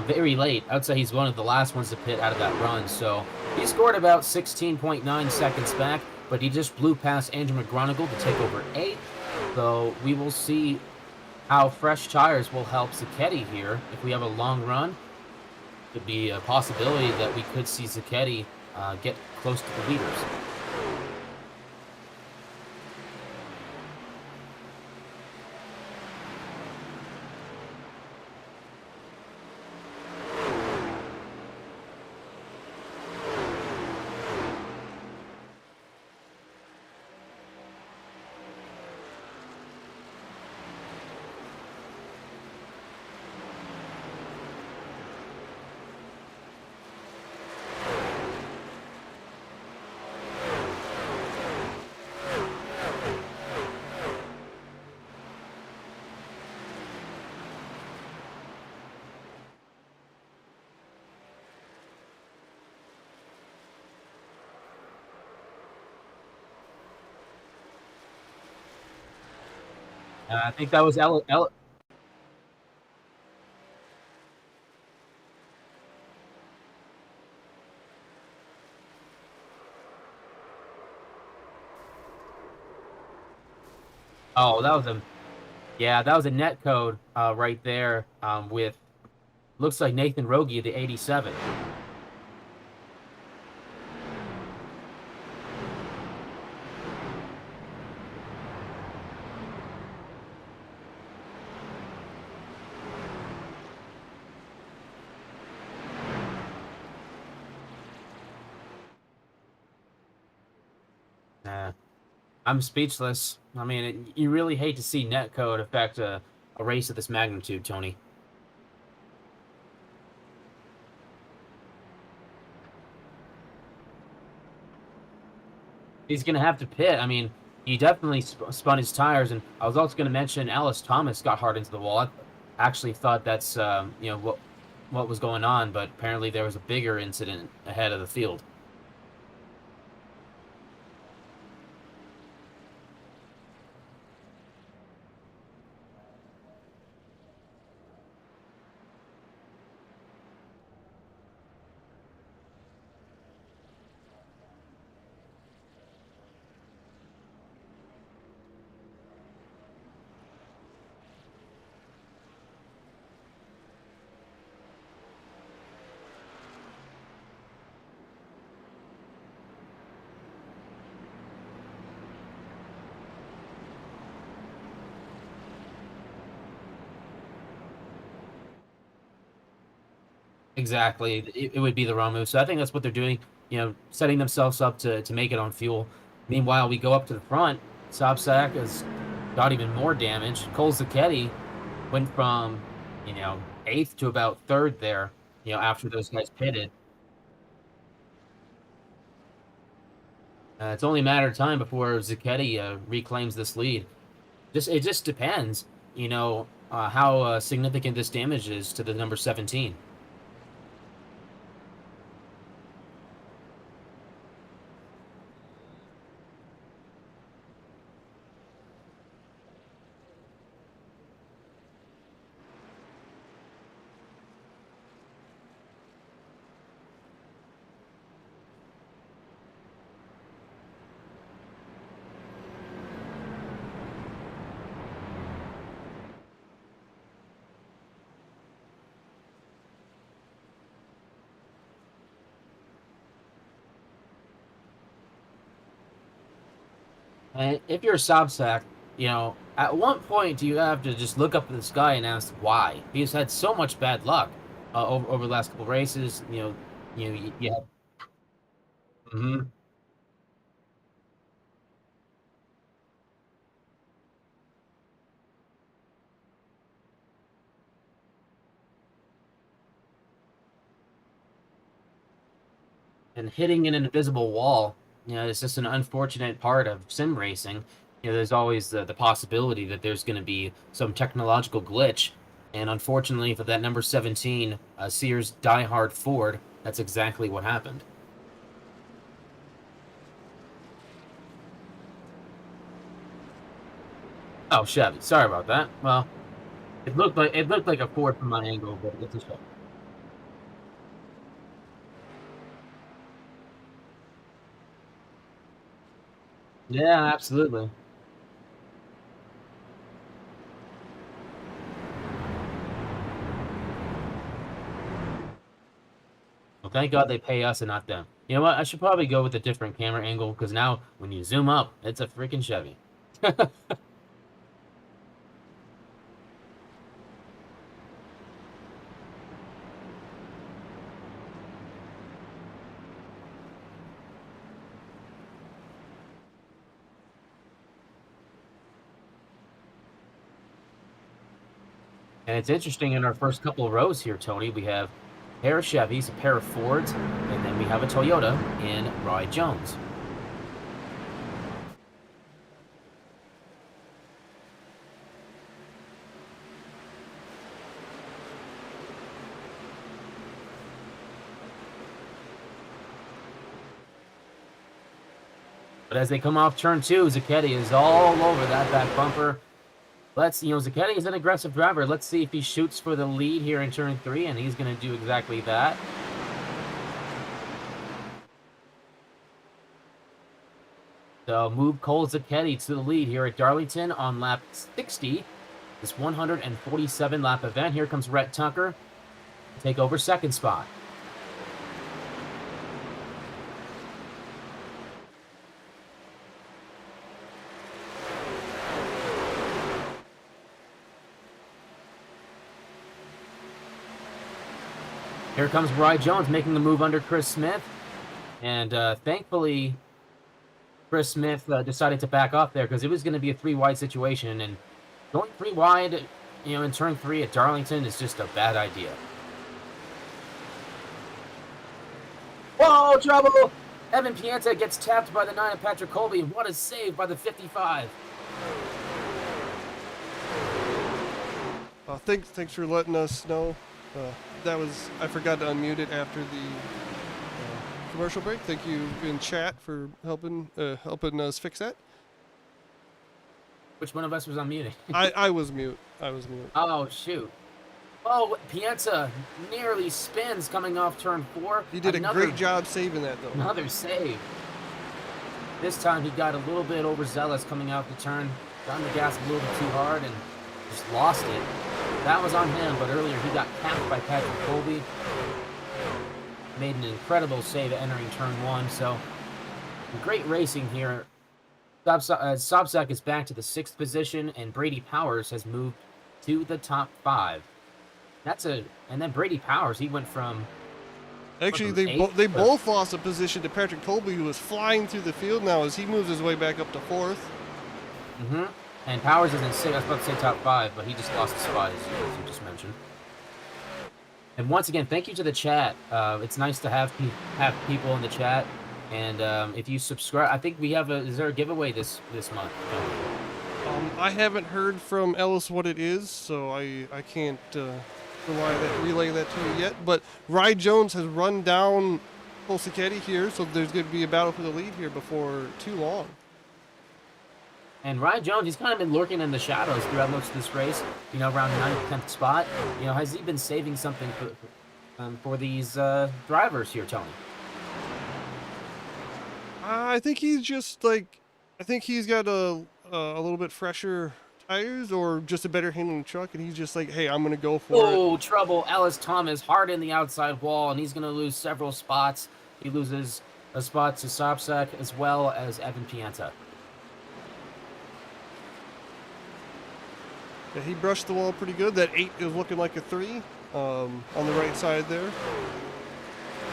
very late. I would say he's one of the last ones to pit out of that run. So he scored about 16.9 seconds back, but he just blew past Andrew McGronigle to take over 8th. So we will see how fresh tires will help Zucchetti here. If we have a long run, it could be a possibility that we could see Zucchetti get close to the leaders. I think that was Oh, that was a net code right there with looks like Nathan Rogie, the 87. I'm speechless. I mean, you really hate to see netcode affect a race of this magnitude, Tony. He's going to have to pit. I mean, he definitely spun his tires, and I was also going to mention Alice Thomas got hard into the wall. I actually thought that's what was going on, but apparently there was a bigger incident ahead of the field. Exactly. It would be the wrong move. So I think that's what they're doing, setting themselves up to make it on fuel. Meanwhile, we go up to the front. Sobczak has got even more damage. Cole Zucchetti went from, eighth to about third there, after those guys pitted. It's only a matter of time before Zucchetti reclaims this lead. It just depends, how significant this damage is to the number 17. And if you're a Sobczak, at one point do you have to just look up at the sky and ask why? He's had so much bad luck over the last couple races. You have. Mhm. And hitting an invisible wall, it's just an unfortunate part of sim racing. There's always the possibility that there's going to be some technological glitch. And unfortunately for that number 17, Sears diehard Ford, that's exactly what happened. Oh, Chevy. Sorry about that. Well, it looked like a Ford from my angle, but it's a Chevy. Yeah, absolutely. Well, thank God they pay us and not them. You know what? I should probably go with a different camera angle because now when you zoom up, it's a freaking Chevy. And it's interesting in our first couple of rows here, Tony, we have a pair of Chevys, a pair of Fords, and then we have a Toyota in Roy Jones. But as they come off turn two, Zucchetti is all over that back bumper. Zucchetti is an aggressive driver. Let's see if he shoots for the lead here in turn three, and he's going to do exactly that. So move Cole Zucchetti to the lead here at Darlington on lap 60. This 147 lap event. Here comes Rhett Tucker to take over second spot. Here comes Roy Jones making the move under Chris Smith. And thankfully, Chris Smith decided to back off there because it was going to be a 3 wide situation, and going 3 wide, in turn 3 at Darlington is just a bad idea. Whoa, trouble! Evan Pienta gets tapped by the 9 of Patrick Colby. What a save by the 55. Thanks for letting us know. I forgot to unmute it after the commercial break. Thank you in chat for helping us fix that. Which one of us was on muting? I was mute. Oh, shoot. Oh, Pienta nearly spins coming off turn 4. He did a great job saving that, though. Another save. This time he got a little bit overzealous coming out the turn. Got on the gas a little bit too hard and just lost it. That was on him, but earlier he got capped by Patrick Colby. Made an incredible save entering turn 1, so great racing here. Sobczak is back to the 6th position, and Brady Powers has moved to the top 5. And then Brady Powers, he went from... Actually, they both lost a position to Patrick Colby, who was flying through the field now as he moves his way back up to 4th. Mm-hmm. And Powers is in 6th. I was about to say top 5, but he just lost a spot, as you just mentioned. And once again, thank you to the chat. It's nice to have people in the chat. And if you subscribe, I think we have is there a giveaway this month? I haven't heard from Ellis what it is, so I can't relay that to you yet. But Rye Jones has run down Polsiketti here, so there's going to be a battle for the lead here before too long. And Rye Jones, he's kind of been lurking in the shadows throughout most of this race, around 9th, 10th spot. Has he been saving something for these drivers here, Tony? I think he's just I think he's got a little bit fresher tires or just a better handling truck, and he's just like, hey, I'm going to go for it. Oh, trouble. Ellis Thomas hard in the outside wall, and he's going to lose several spots. He loses a spot to Sobczak as well as Evan Pienta. Yeah, he brushed the wall pretty good. That 8 is looking like a 3 on the right side there.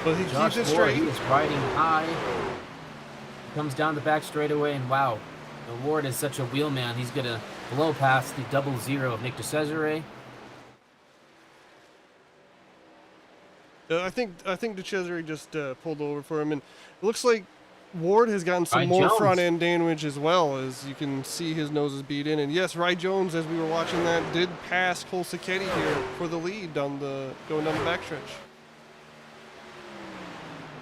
But he keeps it straight. He is riding high. He comes down the back straightaway, and wow, Ward is such a wheelman. He's going to blow past the 00 of Nick DeCesare. I think DeCesare just pulled over for him, and it looks like Ward has gotten some more front end damage as well, as you can see his nose is beat in. And yes, Rye Jones, as we were watching that, did pass Polsiketti here for the lead going down the backstretch.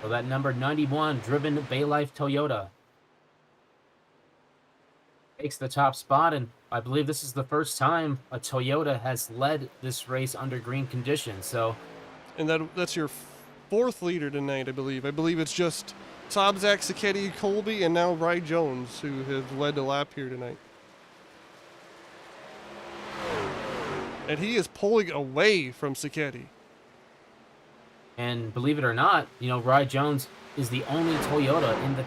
So that number 91 driven Baylife Toyota takes the top spot, and I believe this is the first time a Toyota has led this race under green conditions. So, and that's your 4th leader tonight, I believe. I believe it's just Sobczak, Siketti, Colby, and now Rye Jones, who have led the lap here tonight. And he is pulling away from Siketti. And believe it or not, Rye Jones is the only Toyota in the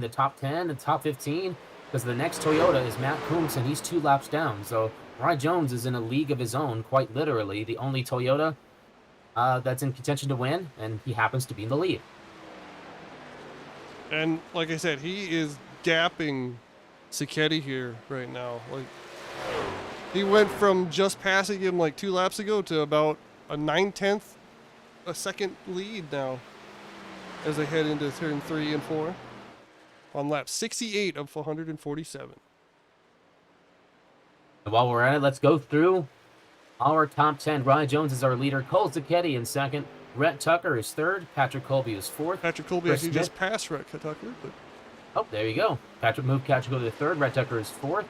top 10 and top 15, because the next Toyota is Matt Coombs, and he's 2 laps down. So Rye Jones is in a league of his own, quite literally, the only Toyota that's in contention to win, and he happens to be in the lead. And like I said, he is gapping Siketti here right now. He went from just passing him 2 laps ago to about a 9/10 a second lead now as they head into turn 3 and 4 on lap 68 of 447. And while we're at it, let's go through our top 10. Rye Jones is our leader. Cole Siketti in 2nd. Rhett Tucker is 3rd. Patrick Colby is 4th. Patrick Colby actually just passed Rhett Tucker. But... Oh, there you go. Patrick Colby to 3rd. Rhett Tucker is 4th.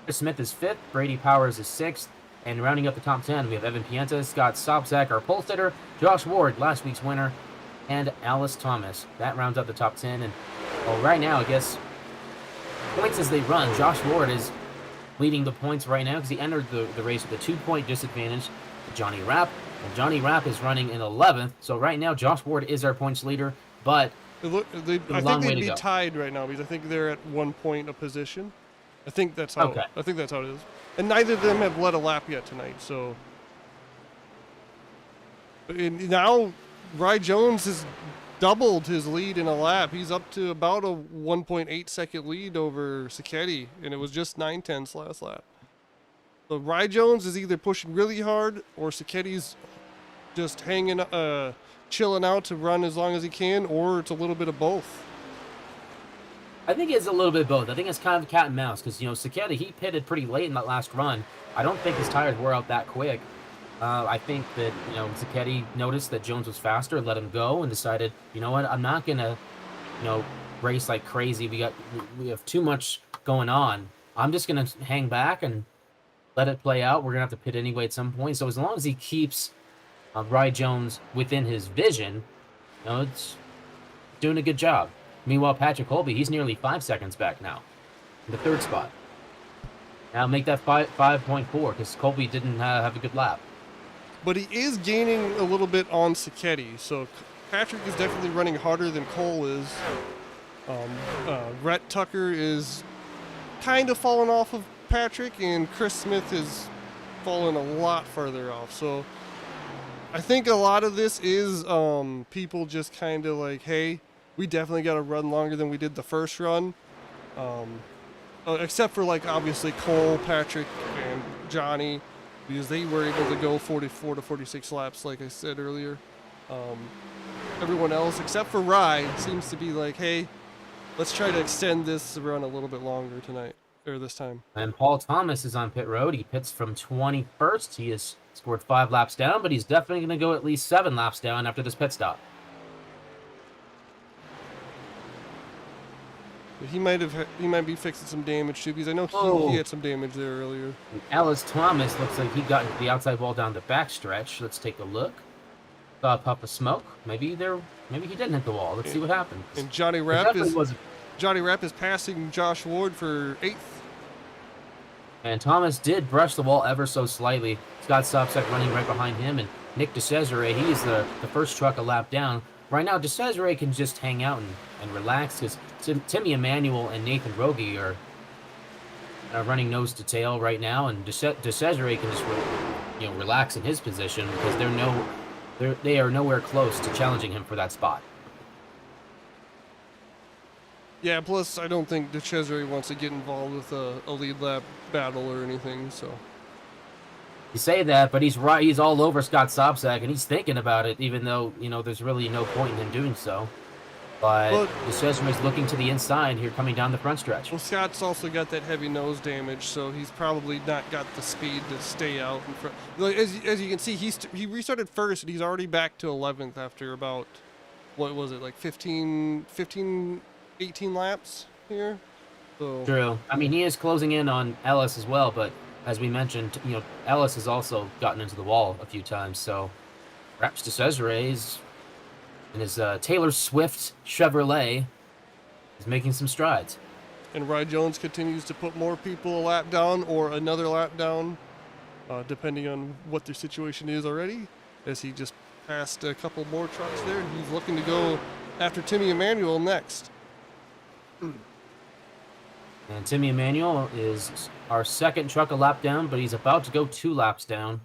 Chris Smith is 5th. Brady Powers is 6th. And rounding up the top 10, we have Evan Pienta, Scott Sobczak, our pole sitter, Josh Ward, last week's winner, and Alice Thomas. That rounds up the top 10. And right now, I guess, points as they run, Josh Ward is leading the points right now because he entered the race with a 2-point disadvantage to Johnny Rapp. And Johnny Rapp is running in 11th. So right now, Josh Ward is our points leader, but I think they'd be tied right now because I think they're at 1 point of position. I think that's how. Okay. I think that's how it is. And neither of them have led a lap yet tonight. So now, Rye Jones is doubled his lead in a lap. He's up to about a 1.8 second lead over Sacchetti, and it was just 9/10 last lap. So Rye Jones is either pushing really hard or Sacchetti's just hanging, chilling out to run as long as he can, or it's a little bit of both. I think it's a little bit of both. I think it's kind of cat and mouse because, Sacchetti, he pitted pretty late in that last run. I don't think his tires wore out that quick. I think that, Sacchetti noticed that Jones was faster, let him go, and decided, you know what, I'm not going to, race like crazy. We have too much going on. I'm just going to hang back and let it play out. We're going to have to pit anyway at some point. So as long as he keeps Rye Jones within his vision, it's doing a good job. Meanwhile, Patrick Colby, he's nearly 5 seconds back now in the third spot. Now make that 5.4 because Colby didn't have a good lap. But he is gaining a little bit on Sacchetti, so Patrick is definitely running harder than Cole is. Rhett Tucker is kind of falling off of Patrick, and Chris Smith is falling a lot further off. So I think a lot of this is people just kind of like, hey, we definitely got to run longer than we did the first run. Except for, like, obviously Cole, Patrick, and Johnny, because they were able to go 44 to 46 laps, like I said earlier. Everyone else, except for Rye, seems to be like, hey, let's try to extend this run a little bit longer tonight, or this time. And Paul Thomas is on pit road. He pits from 21st. He has scored 5 laps down, but he's definitely going to go at least 7 laps down after this pit stop. He might be fixing some damage too, because I know he had some damage there earlier. And Ellis Thomas looks like he got the outside wall down the backstretch. Let's take a look. Saw a puff of smoke. Maybe he didn't hit the wall. Let's see what happens. And Johnny Rapp is passing Josh Ward for 8th. And Thomas did brush the wall ever so slightly. Scott Sopsek running right behind him, and Nick DeCesare, he's the first truck a lap down. Right now, DeCesare can just hang out and relax because Timmy Emmanuel and Nathan Rogie are running nose to tail right now, and DeCesare can just relax in his position because they are nowhere close to challenging him for that spot. Yeah, plus I don't think DeCesare wants to get involved with a lead lap battle or anything, so. You say that, but he's right. He's all over Scott Sopsek, and he's thinking about it, even though, there's really no point in him doing so. But DeCesare's looking to the inside here, coming down the front stretch. Well, Scott's also got that heavy nose damage, so he's probably not got the speed to stay out in front. Like, as you can see, he restarted first, and he's already back to 11th after about, what was it, like 18 laps here? So. True. I mean, he is closing in on Ellis as well, but as we mentioned, Ellis has also gotten into the wall a few times, so perhaps DeCesare is in his Taylor Swift Chevrolet is making some strides. And Rye Jones continues to put more people a lap down or another lap down, depending on what their situation is already, as he just passed a couple more trucks there, and he's looking to go after Timmy Emmanuel next. And Timmy Emmanuel is our second truck a lap down, but he's about to go 2 laps down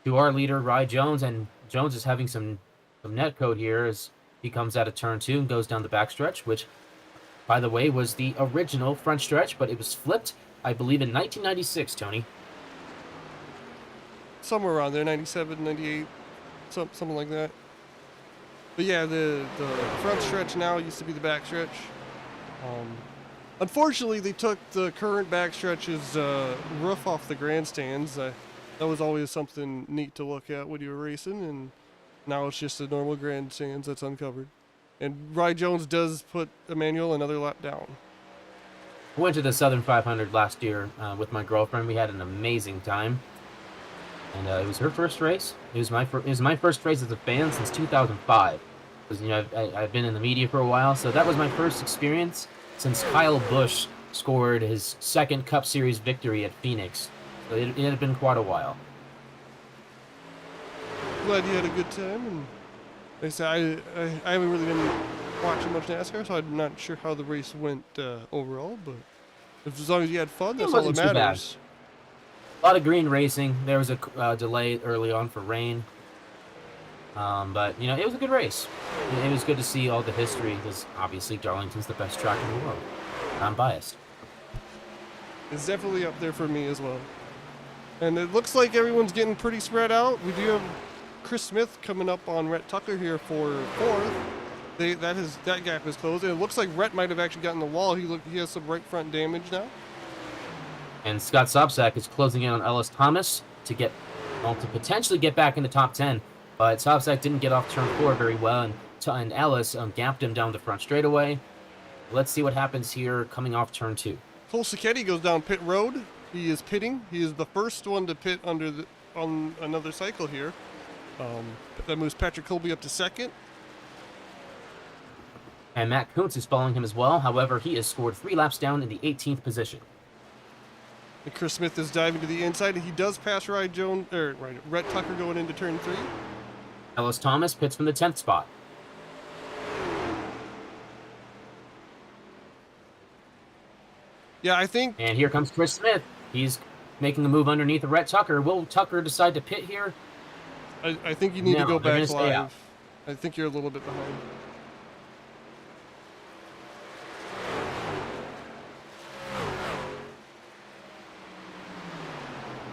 to our leader, Rye Jones. And Jones is having some net code here as he comes out of turn 2 and goes down the backstretch, which, by the way, was the original front stretch, but it was flipped, I believe, in 1996, Tony. Somewhere around there, 97, 98, something like that. But yeah, the front stretch now used to be the backstretch. Unfortunately, they took the current backstretch's roof off the grandstands. That was always something neat to look at when you were racing, and now it's just the normal grandstands that's uncovered. And Rye Jones does put Emmanuel another lap down. I went to the Southern 500 last year with my girlfriend. We had an amazing time, and it was her first race. It was my first race as a fan since 2005. Because I've been in the media for a while, so that was my first experience since Kyle Busch scored his second Cup Series victory at Phoenix. So it had been quite a while. Glad you had a good time. And like I said, I haven't really been watching much NASCAR, so I'm not sure how the race went overall. But as long as you had fun, that's all that matters. A lot of green racing. There was a delay early on for rain. But you know, it was a good race. It was good to see all the history because obviously Darlington's the best track in the world. I'm biased. It's definitely up there for me as well. And it looks like everyone's getting pretty spread out. We do have Chris Smith coming up on Rhett Tucker here for fourth. That gap is closed. And it looks like Rhett might have actually gotten the wall. He has some right front damage now. And Scott Sobczak is closing in on Ellis Thomas to potentially get back in the top 10. But Sobczak didn't get off turn 4 very well, and Ellis gapped him down the front straightaway. Let's see what happens here coming off turn 2. Cole Sacchetti goes down pit road. He is pitting. He is the first one to pit on another cycle here. That moves Patrick Colby up to second. And Matt Kuntz is following him as well. However, he is scored 3 laps down in the 18th position. And Chris Smith is diving to the inside, and he does pass Rhett Tucker going into turn 3. Ellis Thomas pits from the 10th spot. Yeah, I think... And here comes Chris Smith. He's making a move underneath of Rhett Tucker. Will Tucker decide to pit here? I think you need to go back stay out. live. I think you're a little bit behind.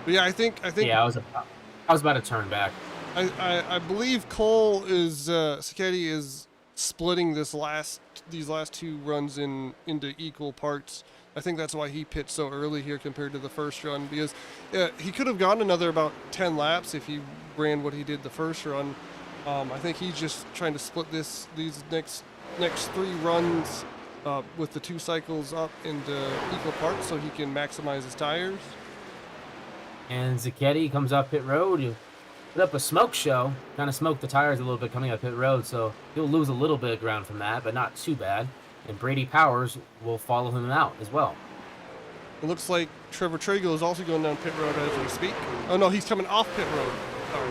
But yeah, I think. Yeah, I was about to turn back. I believe Cole is Sacchetti is splitting these last 2 runs into equal parts. I think that's why he pitched so early here compared to the first run, because he could have gone another about 10 laps if he ran what he did the first run. I think he's just trying to split these next 3 runs with the 2 cycles up into equal parts so he can maximize his tires. And Sacchetti comes off pit road. He put up a smoke show, kind of smoked the tires a little bit coming up pit road, so he'll lose a little bit of ground from that, but not too bad. And Brady Powers will follow him out as well. It looks like Trevor Trago is also going down pit road as we speak. Oh no, he's coming off pit road. Sorry.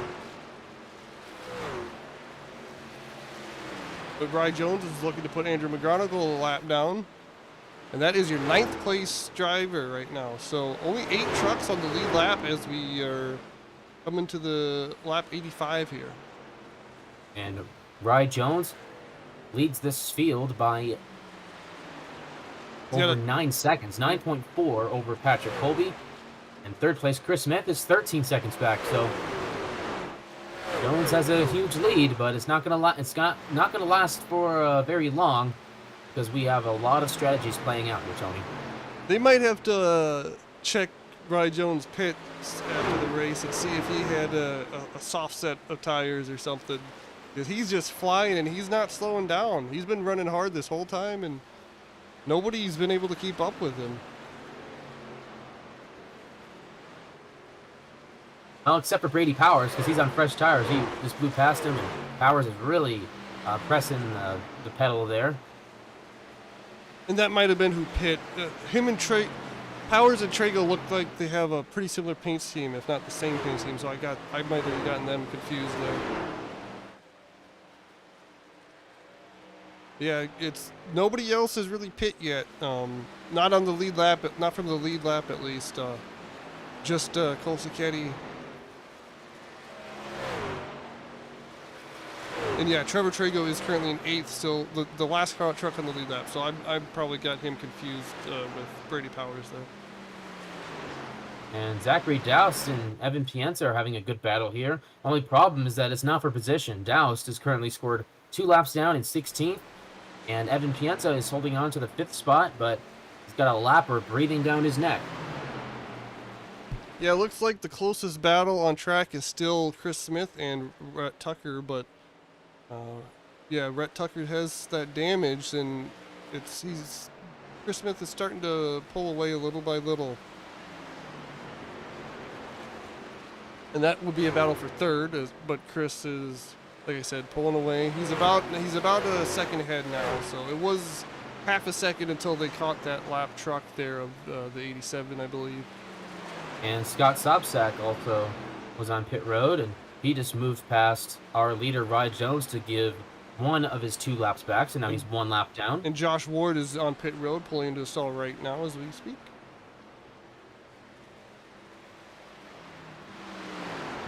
But Bry Jones is looking to put Andrew McGonigal a lap down. And that is your 9th place driver right now. So only 8 trucks on the lead lap as we are coming to the lap 85 here. And Bry Jones leads this field by over 9 seconds, 9.4 over Patrick Colby. And 3rd place, Chris Smith is 13 seconds back. So Jones has a huge lead, but it's not gonna last for very long, because we have a lot of strategies playing out here, Tony. They might have to check Bry Jones' pits after the race and see if he had a soft set of tires or something. Because he's just flying and he's not slowing down. He's been running hard this whole time and nobody's been able to keep up with him. Well, except for Brady Powers, because he's on fresh tires. He just blew past him, and Powers is really pressing the pedal there. And that might have been who pit. Him and Powers and Trago look like they have a pretty similar paint scheme, if not the same paint scheme. So I might have gotten them confused there. Yeah, it's nobody else has really pit yet. Not on the lead lap, not from the lead lap at least. Just Cole Sacchetti. And yeah, Trevor Trago is currently in 8th, still the last truck on the lead lap. So I probably got him confused with Brady Powers there. And Zachary Doust and Evan Pienza are having a good battle here. Only problem is that it's not for position. Doust has currently scored 2 laps down in 16th, and Evan Pienza is holding on to the 5th spot, but he's got a lapper breathing down his neck. Yeah, it looks like the closest battle on track is still Chris Smith and Rhett Tucker, but yeah, Rhett Tucker has that damage, and Chris Smith is starting to pull away a little by little. And that would be a battle for 3rd, but Chris is, like I said, pulling away. He's about a second ahead now, so it was half a second until they caught that lap truck there of the 87, I believe. And Scott Sobczak also was on pit road, and he just moved past our leader, Rye Jones, to give one of his 2 laps back, so now he's 1 lap down. And Josh Ward is on pit road, pulling into the stall right now as we speak.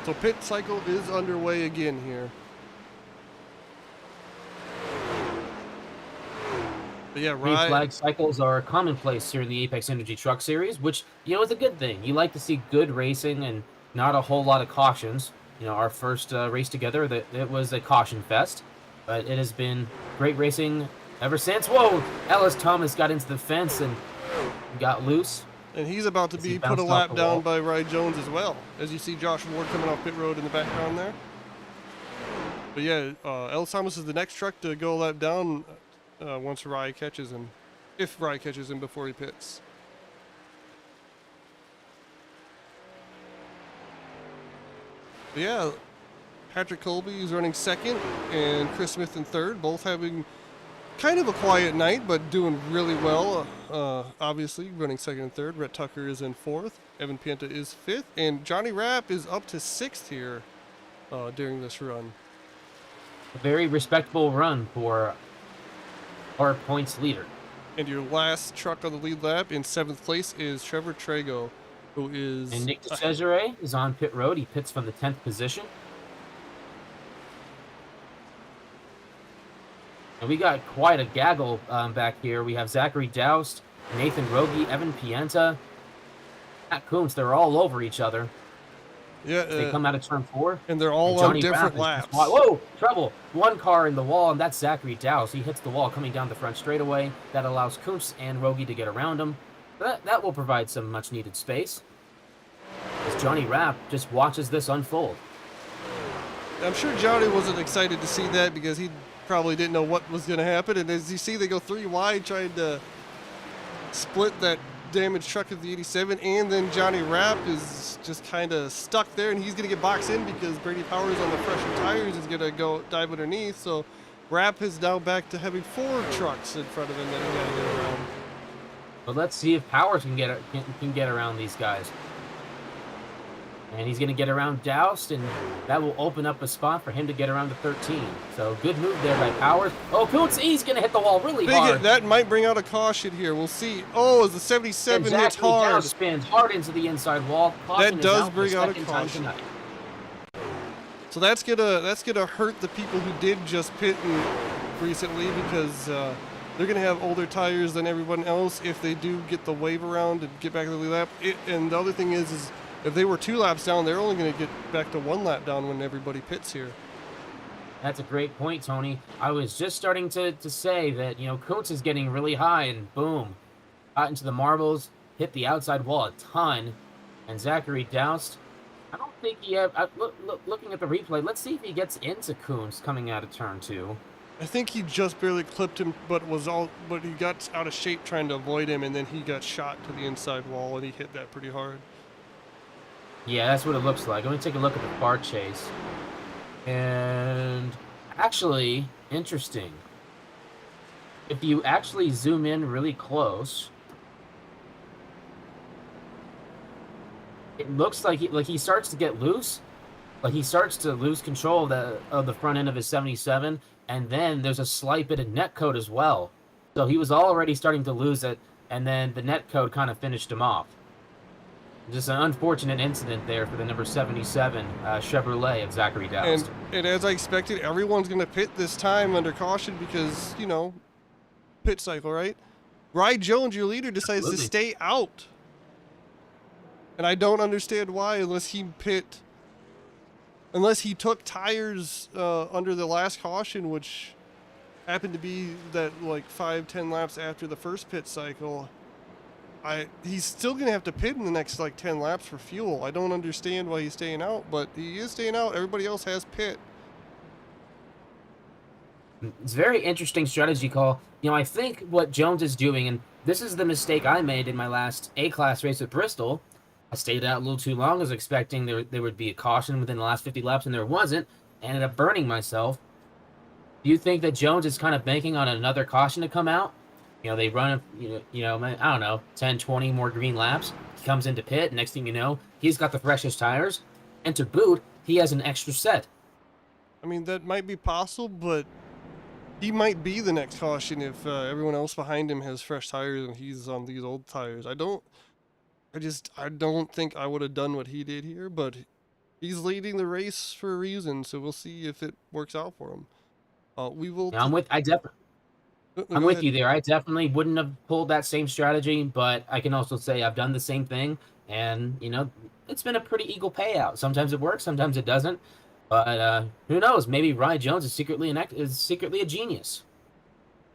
So pit cycle is underway again here. But yeah, Green Rye. flag cycles are commonplace here in the Apex Energy Truck Series, which, is a good thing. You like to see good racing and not a whole lot of cautions. Our first race together, it was a caution fest, but it has been great racing ever since. Whoa! Ellis Thomas got into the fence and got loose And he's about to as he be put a bounced off lap the down wall. by Rye Jones as well, as you see Josh Ward coming off pit road in the background there. But yeah, Ellis Thomas is the next truck to go a lap down once Rye catches him, if Rye catches him before he pits. But yeah, Patrick Colby is running second, and Chris Smith in third, both having kind of a quiet night, but doing really well. Obviously, running second and third. Rhett Tucker is in fourth. Evan Pienta is fifth, and Johnny Rapp is up to sixth here during this run. A very respectable run for our points leader. And your last truck on the lead lap in seventh place is Trevor Trago, who is... And Nick DeCesare is on pit road. He pits from the 10th position. And we got quite a gaggle back here. We have Zachary Doust, Nathan Rogie, Evan Pienta, Matt Coombs. They're all over each other. Yeah, They come out of turn 4. and they're all Johnny on different Rapp laps. Whoa, trouble. One car in the wall, and that's Zachary Doust. He hits the wall coming down the front straightaway. That allows Coombs and Rogie to get around him. That will provide some much-needed space. As Johnny Rapp just watches this unfold. I'm sure Johnny wasn't excited to see that because he probably didn't know what was going to happen. And as you see, they go 3 wide trying to split that damaged truck of the 87. And then Johnny Rapp is just kind of stuck there, and he's going to get boxed in because Brady Powers on the fresher tires is going to go dive underneath. So Rapp is now back to having 4 trucks in front of him that he got to get around. But let's see if Powers can get around these guys. And he's going to get around Doust, and that will open up a spot for him to get around to 13. So good move there by Powers. Oh, Coombs, he's going to hit the wall really Big hard. hit. That might bring out a caution here. We'll see. Oh, as the 77 and hits Zachary hard. Doust spins hard into the inside wall. Caution That does is bring for out a second time caution. tonight. So that's gonna hurt the people who did just pit recently because they're gonna have older tires than everyone else if they do get the wave around and get back to the lead lap. And the other thing is if they were 2 laps down, they're only gonna get back to 1 lap down when everybody pits here. That's a great point, Tony. I was just starting to say that, Kuntz is getting really high, and boom. Got into the marbles, hit the outside wall a ton, and Zachary Doust, I don't think he had... looking at the replay, let's see if he gets into Kuntz coming out of turn 2. I think he just barely clipped him, but he got out of shape trying to avoid him, and then he got shot to the inside wall, and he hit that pretty hard. Yeah, that's what it looks like. Let me take a look at the car chase. And actually, interesting. If you actually zoom in really close, it looks like he starts to get loose. Like he starts to lose control of the front end of his 77, and then there's a slight bit of net code as well. So he was already starting to lose it, and then the net code kind of finished him off. Just an unfortunate incident there for the number 77 Chevrolet of Zachary Doust. And as I expected, everyone's going to pit this time under caution because, pit cycle, right? Rye Jones, your leader, decides to stay out. And I don't understand why unless he took tires under the last caution, which happened to be that 5-10 laps after the first pit cycle. He's still going to have to pit in the next 10 laps for fuel. I don't understand why he's staying out, but he is staying out. Everybody else has pit. It's a very interesting strategy call. I think what Jones is doing, and this is the mistake I made in my last A-Class race at Bristol. I stayed out a little too long. I was expecting there would be a caution within the last 50 laps, and there wasn't. I ended up burning myself. Do you think that Jones is kind of banking on another caution to come out? They run, I don't know, 10, 20 more green laps. He comes into pit. Next thing you know, he's got the freshest tires. And to boot, he has an extra set. I mean, that might be possible, but he might be the next caution if everyone else behind him has fresh tires and he's on these old tires. I don't think I would have done what he did here, but he's leading the race for a reason, so we'll see if it works out for him. I'm with, I definitely. No, I'm go with ahead. you there. I definitely wouldn't have pulled that same strategy, but I can also say I've done the same thing, and it's been a pretty equal payout. Sometimes it works, sometimes it doesn't. But who knows? Maybe Rye Jones is secretly a genius.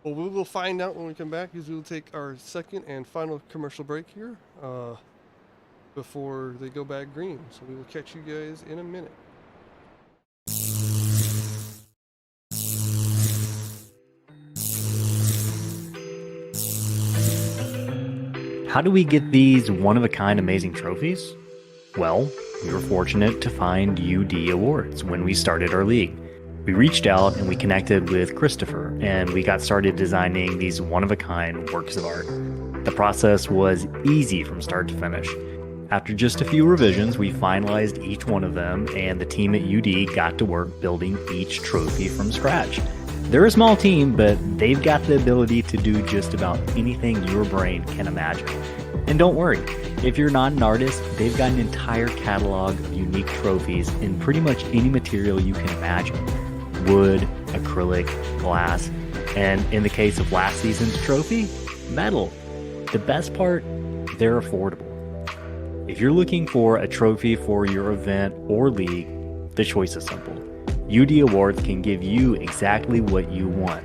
Well, we will find out when we come back, because we will take our second and final commercial break here before they go back green. So we will catch you guys in a minute. How do we get these one-of-a-kind amazing trophies? Well, we were fortunate to find UD Awards when we started our league. We reached out and we connected with Christopher, and we got started designing these one-of-a-kind works of art. The process was easy from start to finish. After just a few revisions, we finalized each one of them, and the team at UD got to work building each trophy from scratch. They're a small team, but they've got the ability to do just about anything your brain can imagine. And don't worry, if you're not an artist, they've got an entire catalog of unique trophies in pretty much any material you can imagine. Wood, acrylic, glass, and in the case of last season's trophy, metal. The best part, they're affordable. If you're looking for a trophy for your event or league, the choice is simple. UD Awards can give you exactly what you want.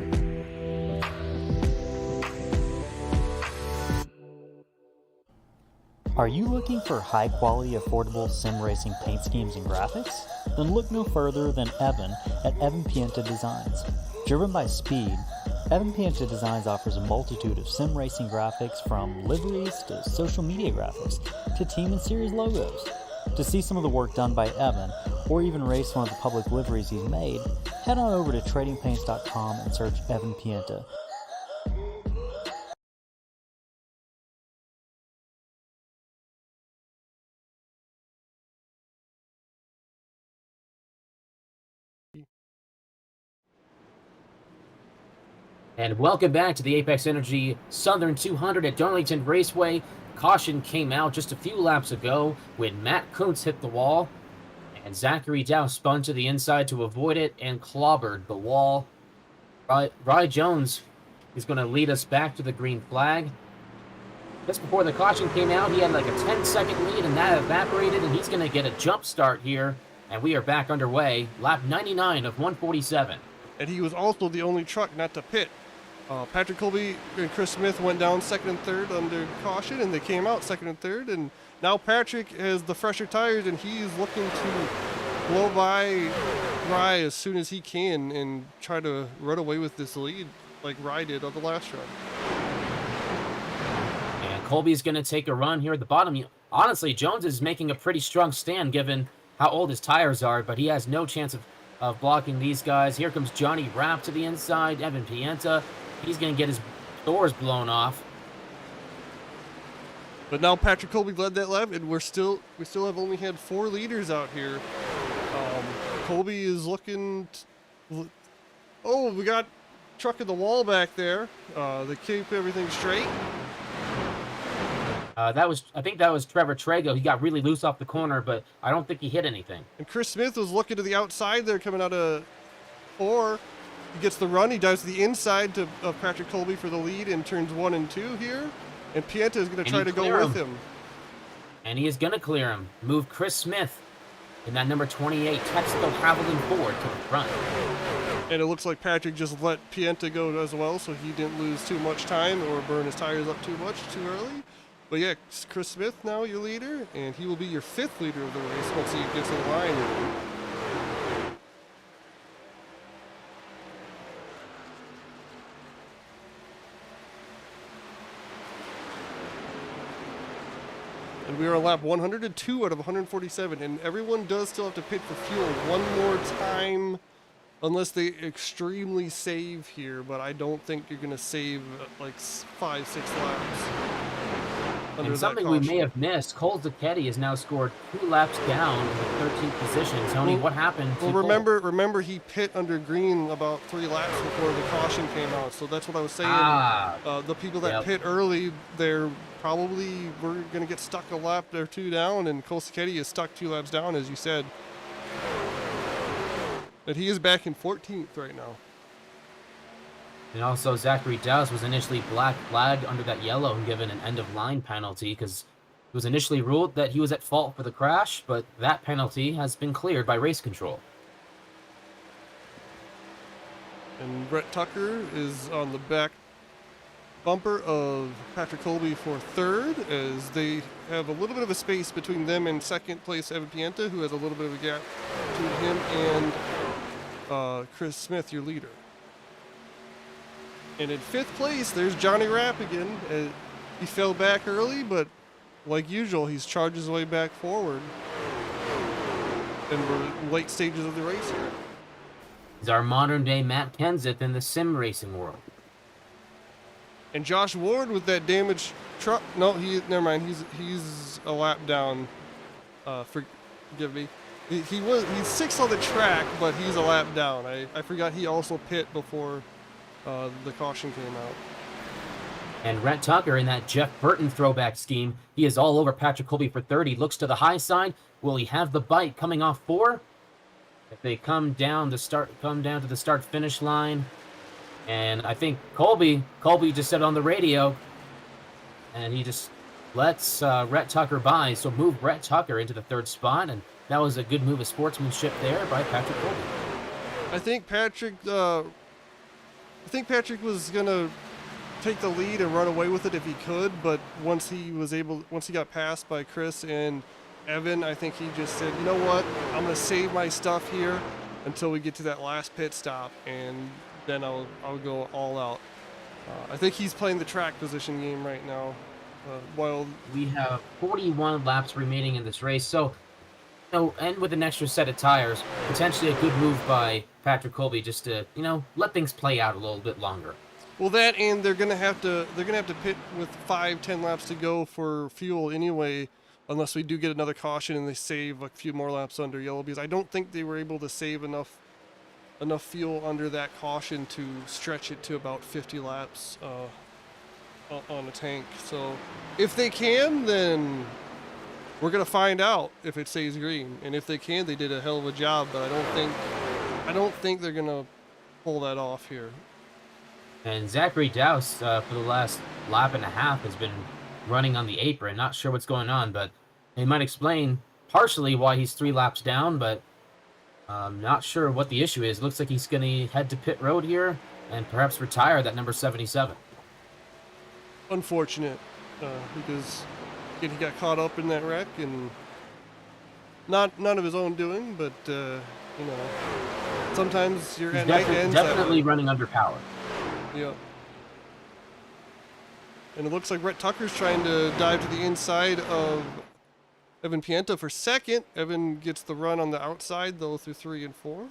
Are you looking for high-quality, affordable sim racing paint schemes and graphics? Then look no further than Evan at Evan Pienta Designs. Driven by speed, Evan Pienta Designs offers a multitude of sim racing graphics, from liveries to social media graphics to team and series logos. To see some of the work done by Evan, or even race one of the public liveries he's made, head on over to tradingpaints.com and search Evan Pienta. And welcome back to the Apex Energy Southern 200 at Darlington Raceway. Caution came out just a few laps ago when Matt Kuntz hit the wall, and Zachary Dow spun to the inside to avoid it and clobbered the wall. Rye Jones is going to lead us back to the green flag. Just before the caution came out, he had like a 10-second lead, and that evaporated, and he's going to get a jump start here, and we are back underway. Lap 99 of 147. And he was also the only truck not to pit. Patrick Colby and Chris Smith went down second and third under caution, and they came out second and third. And now Patrick has the fresher tires, and he's looking to blow by Rye as soon as he can and try to run away with this lead like Rye did on the last run. And Colby's going to take a run here at the bottom. Honestly, Jones is making a pretty strong stand given how old his tires are, but he has no chance of blocking these guys. Here comes Johnny Rapp to the inside. Evan Pienta. He's going to get his doors blown off. But now Patrick Colby led that lap, and we still have only had 4 leaders out here. Colby is looking. Oh, we got truck in the wall back there. They keep everything straight. I think that was Trevor Trago. He got really loose off the corner, but I don't think he hit anything. And Chris Smith was looking to the outside there, coming out of 4. He gets the run. He dives to the inside of Patrick Colby for the lead in turns 1 and 2 here. And Pienta is going to try to go with him. And he is going to clear him. Move Chris Smith in that number 28 Texaco Haviland Ford to the front. And it looks like Patrick just let Pienta go as well, so he didn't lose too much time or burn his tires up too much too early. But yeah, Chris Smith now your leader, and he will be your 5th leader of the race once he gets in line. And we are on lap 102 out of 147, and everyone does still have to pit for fuel one more time, unless they extremely save here, but I don't think you're going to save like 5-6 laps. And something we may have missed, Cole Zucchetti has now scored 2 laps down in the 13th position. Tony, what happened to Well, Cole? remember he pit under green about 3 laps before the caution came out, so that's what I was saying. The people that pit early, they're probably we're going to get stuck a lap or 2 down, and Cole Zucchetti is stuck 2 laps down, as you said. But he is back in 14th right now. And also, Zachary Dowse was initially black flagged under that yellow and given an end-of-line penalty because it was initially ruled that he was at fault for the crash, but that penalty has been cleared by race control. And Brett Tucker is on the back bumper of Patrick Colby for third, as they have a little bit of a space between them and second place Evan Pienta, who has a little bit of a gap between him and Chris Smith, your leader. And in fifth place, there's Johnny Rapp again. He fell back early, but like usual, he's charged his way back forward. And we're late stages of the race here. He's our modern-day Matt Kenseth in the sim racing world. And Josh Ward with that damaged truck. No, never mind. He's a lap down. Forgive me. He's sixth on the track, but he's a lap down. I forgot he also pit before the caution came out. And Rhett Tucker in that Jeff Burton throwback scheme. He is all over Patrick Colby for third. He looks to the high side. Will he have the bite coming off 4? If they come down to the start-finish line. And I think Colby just said on the radio, and he just lets Rhett Tucker by. So move Rhett Tucker into the third spot, and that was a good move of sportsmanship there by Patrick Colby. I think Patrick was gonna take the lead and run away with it if he could, but once he got passed by Chris and Evan, I think he just said, you know what, I'm gonna save my stuff here until we get to that last pit stop, and then I'll go all out. I think he's playing the track position game right now. While we have 41 laps remaining in this race, so and with an extra set of tires, potentially a good move by Patrick Colby just to let things play out a little bit longer. Well, that, and they're gonna have to pit with 5-10 laps to go for fuel anyway, unless we do get another caution and they save a few more laps under yellow, because I don't think they were able to save enough fuel under that caution to stretch it to about 50 laps on a tank. So if they can, then we're gonna find out if it stays green, and if they can, they did a hell of a job, but I don't think they're gonna pull that off here. And Zachary Dowse for the last lap and a half has been running on the apron. Not sure what's going on, but they might explain partially why he's 3 laps down, but I'm not sure what the issue is. Looks like he's going to head to pit road here and perhaps retire that number 77. Unfortunate, because he got caught up in that wreck, and none of his own doing, but sometimes you're at night ends. Definitely running under power. Yeah. And it looks like Rhett Tucker's trying to dive to the inside of Evan Pienta for second. Evan gets the run on the outside, though, through 3 and 4.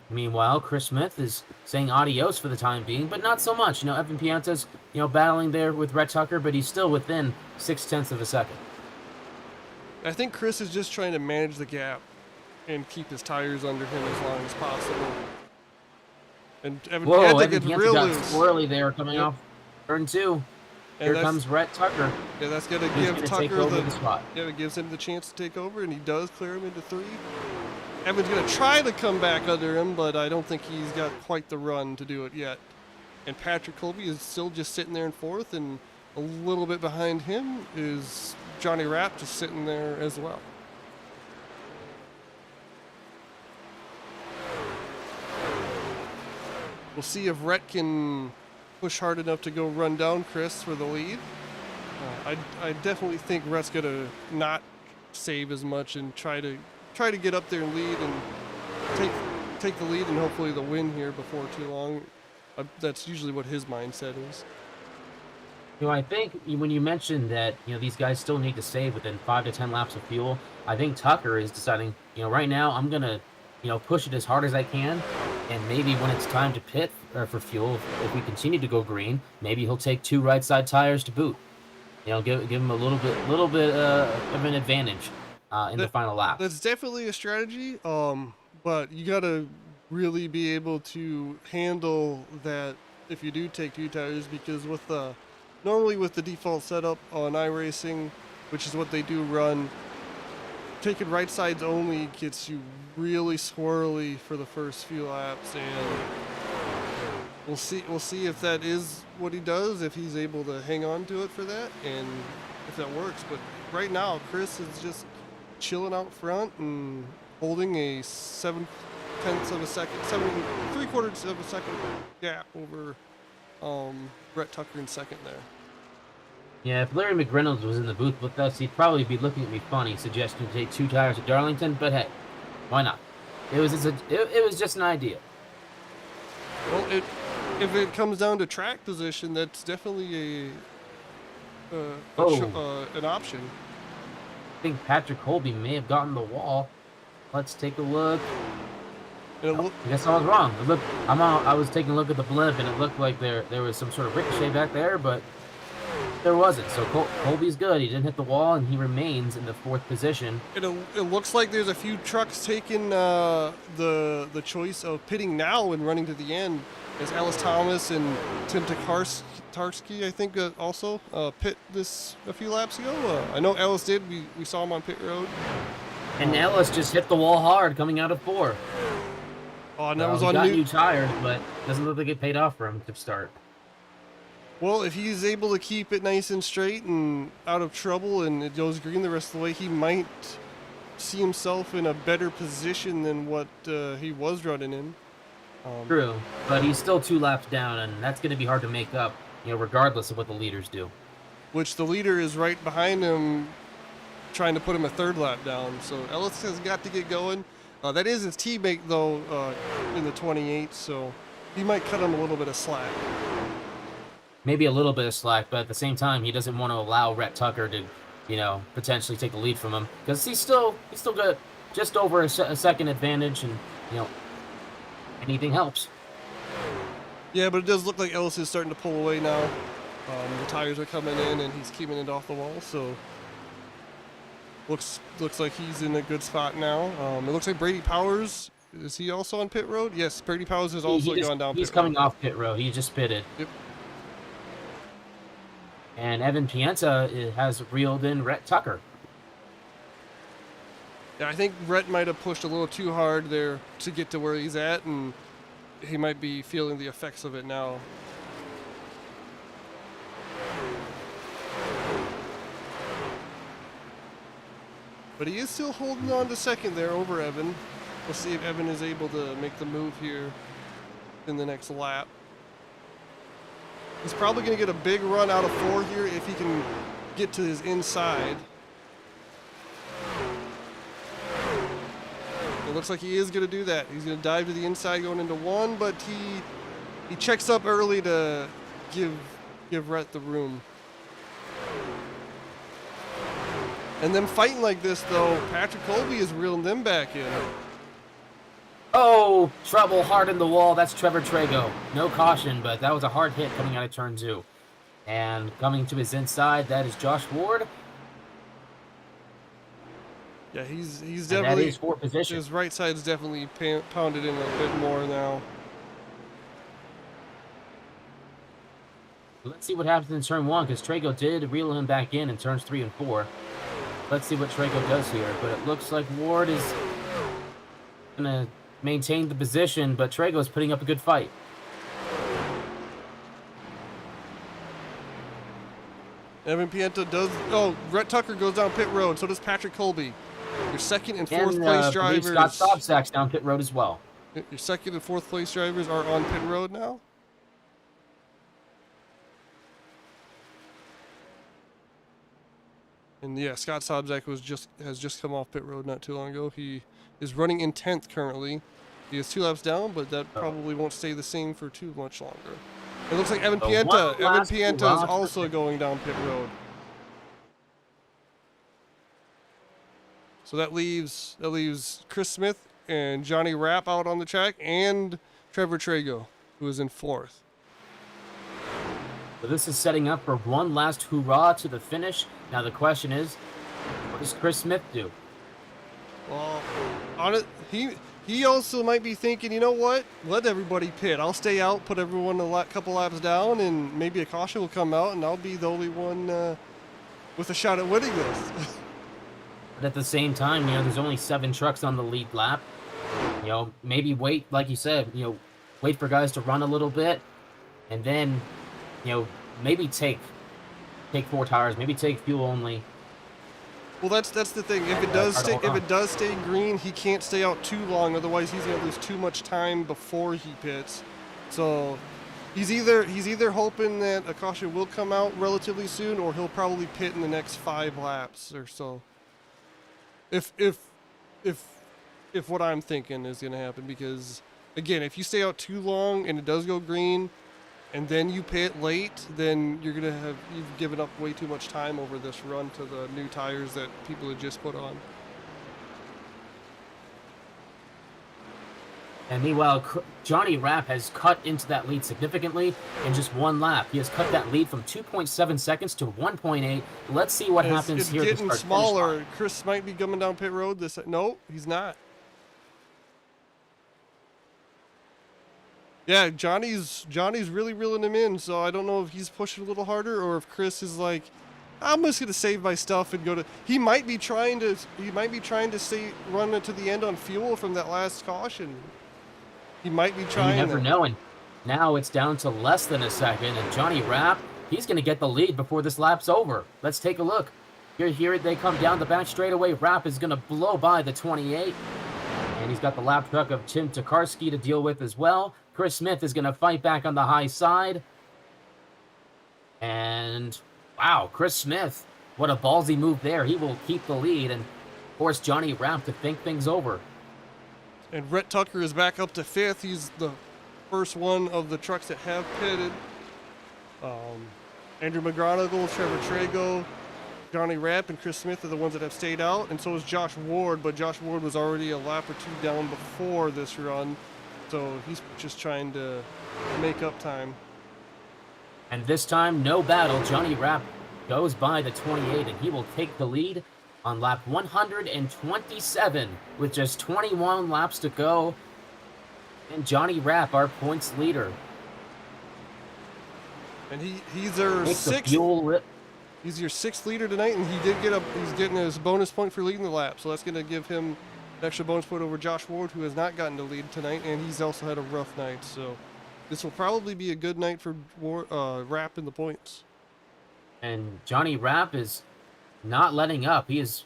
Meanwhile, Chris Smith is saying adios for the time being, but not so much. Evan Pienta's, battling there with Rhett Tucker, but he's still within 0.6 of a second. I think Chris is just trying to manage the gap and keep his tires under him as long as possible. And Evan Pienta gets real loose. Squirrely there coming off turn 2. Here comes Rhett Tucker. Yeah, that's going to give Tucker the spot. Yeah, it gives him the chance to take over, and he does clear him into 3. Evan's going to try to come back under him, but I don't think he's got quite the run to do it yet. And Patrick Colby is still just sitting there in 4th, and a little bit behind him is Johnny Rapp just sitting there as well. We'll see if Rhett can push hard enough to go run down Chris for the lead. I definitely think Rhett's going to not save as much and try to get up there and lead and take the lead and hopefully the win here before too long. That's usually what his mindset is. I think when you mentioned that these guys still need to save within 5 to 10 laps of fuel, I think Tucker is deciding right now I'm gonna push it as hard as I can, and maybe when it's time to pit for fuel, if we continue to go green, maybe he'll take 2 right side tires to boot. Give him a little bit of an advantage in the final lap. That's definitely a strategy, but you gotta really be able to handle that if you do take 2 tires, because normally with the default setup on iRacing, which is what they do run, taking right sides only gets you really squirrely for the first few laps, and we'll see. We'll see if that is what he does. If he's able to hang on to it for that, and if that works. But right now, Chris is just chilling out front and holding a 7/10 of a second, 7.75 of a second gap over Brett Tucker in second there. Yeah, if Larry McReynolds was in the booth with us, he'd probably be looking at me funny, suggesting to take 2 tires at Darlington. But hey, why not? It was just an idea. Well, if it comes down to track position, that's definitely an option. I think Patrick Colby may have gotten the wall. Let's take a look. And it I guess I was wrong. It looked, I was taking a look at the blimp, and it looked like there was some sort of ricochet back there, but there wasn't. So Colby's good. He didn't hit the wall, and he remains in the 4th position. it looks like there's a few trucks taking the choice of pitting now and running to the end, as Ellis Thomas and Tim Tarsky, I think, also pit this a few laps ago. I know Ellis did. We saw him on pit road. And Ellis just hit the wall hard coming out of 4. Oh, and that was he on got new tires, but doesn't look like it paid off for him to start. Well, if he's able to keep it nice and straight and out of trouble and it goes green the rest of the way, he might see himself in a better position than what he was running in. True, but he's still 2 laps down, and that's going to be hard to make up, regardless of what the leaders do. Which the leader is right behind him, trying to put him a 3rd lap down. So Ellis has got to get going. That is his teammate, though, in the 28, so he might cut him a little bit of slack. Maybe a little bit of slack, but at the same time, he doesn't want to allow Rhett Tucker to, potentially take the lead from him, because he's still got just over a second advantage, and anything helps. Yeah, but it does look like Ellis is starting to pull away now. The tires are coming in, and he's keeping it off the wall, so looks like he's in a good spot now. It looks like Brady Powers, is he also on pit road? Yes, Brady Powers has also gone down pit road. He's coming off pit road. He just pitted. Yep. And Evan Pienta has reeled in Rhett Tucker. Yeah, I think Rhett might have pushed a little too hard there to get to where he's at, and he might be feeling the effects of it now. But he is still holding on to second there over Evan. We'll see if Evan is able to make the move here in the next lap. He's probably going to get a big run out of 4 here if he can get to his inside. It looks like he is going to do that. He's going to dive to the inside going into 1, but he checks up early to give Rhett the room. And them fighting like this, though, Patrick Colby is reeling them back in. Oh, trouble hard in the wall. That's Trevor Trago. No caution, but that was a hard hit coming out of turn 2. And coming to his inside, that is Josh Ward. Yeah, he's And definitely, that is 4th position. his right side's definitely pounded in a bit more now. Let's see what happens in turn 1, because Trago did reel him back in turns 3 and 4. Let's see what Trago does here, but it looks like Ward is going to maintain the position, but Trago's putting up a good fight. Evan Pienta does. Oh, Rhett Tucker goes down pit road. So does Patrick Colby. Your second and fourth place drivers. Scott Sobsack's down pit road as well. Your second and fourth place drivers are on pit road now. And yeah, Scott Sobczak has just come off pit road not too long ago. He is running in 10th currently. He is 2 laps down, but that probably won't stay the same for too much longer. It looks like Evan Pienta. Evan Pienta is also going down pit road. So that leaves Chris Smith and Johnny Rapp out on the track, and Trevor Trago, who is in 4th. So this is setting up for one last hurrah to the finish. Now the question is, what does Chris Smith do? Well, on it, he also might be thinking, you know what? Let everybody pit. I'll stay out, put everyone a couple laps down, and maybe a caution will come out, and I'll be the only one with a shot at winning this. But at the same time, there's only 7 trucks on the lead lap. Maybe wait, like you said, wait for guys to run a little bit. and then, maybe take 4 tires, maybe take fuel only. Well, that's the thing. If it does stay green, he can't stay out too long. Otherwise, he's gonna lose too much time before he pits. So he's either hoping that a caution will come out relatively soon, or he'll probably pit in the next 5 laps or so. If what I'm thinking is gonna happen, because again, if you stay out too long and it does go green, and then you pit late, then you've given up way too much time over this run to the new tires that people had just put on. And meanwhile, Johnny Rapp has cut into that lead significantly in just 1 lap. He has cut that lead from 2.7 seconds to 1.8. Let's see what happens here. It's getting smaller. Chris might be coming down pit road. No, he's not. Yeah, Johnny's really reeling him in, so I don't know if he's pushing a little harder or if Chris is like, I'm just gonna save my stuff and go to. He might be trying to run it to the end on fuel from that last caution. He might be trying. You never know. And now it's down to less than a second, and Johnny Rapp, he's gonna get the lead before this lap's over. Let's take a look. Here they come down the back straightaway. Rapp is gonna blow by the 28. And he's got the lap truck of Tim Tokarski to deal with as well. Chris Smith is going to fight back on the high side. And, wow, Chris Smith, what a ballsy move there. He will keep the lead and force Johnny Rapp to think things over. And Rhett Tucker is back up to 5th. He's the first one of the trucks that have pitted. Andrew McGonigal, Trevor Trago, Johnny Rapp, and Chris Smith are the ones that have stayed out, and so is Josh Ward, but Josh Ward was already a lap or 2 down before this run, so he's just trying to make up time. And this time, no battle. Johnny Rapp goes by the 28, and he will take the lead on lap 127 with just 21 laps to go. And Johnny Rapp, our points leader. And he's our 6th. He's your 6th leader tonight, and he's getting his bonus point for leading the lap. So that's going to give him an extra bonus point over Josh Ward, who has not gotten to lead tonight, and he's also had a rough night. So this will probably be a good night for Rapp in the points. And Johnny Rapp is not letting up. He is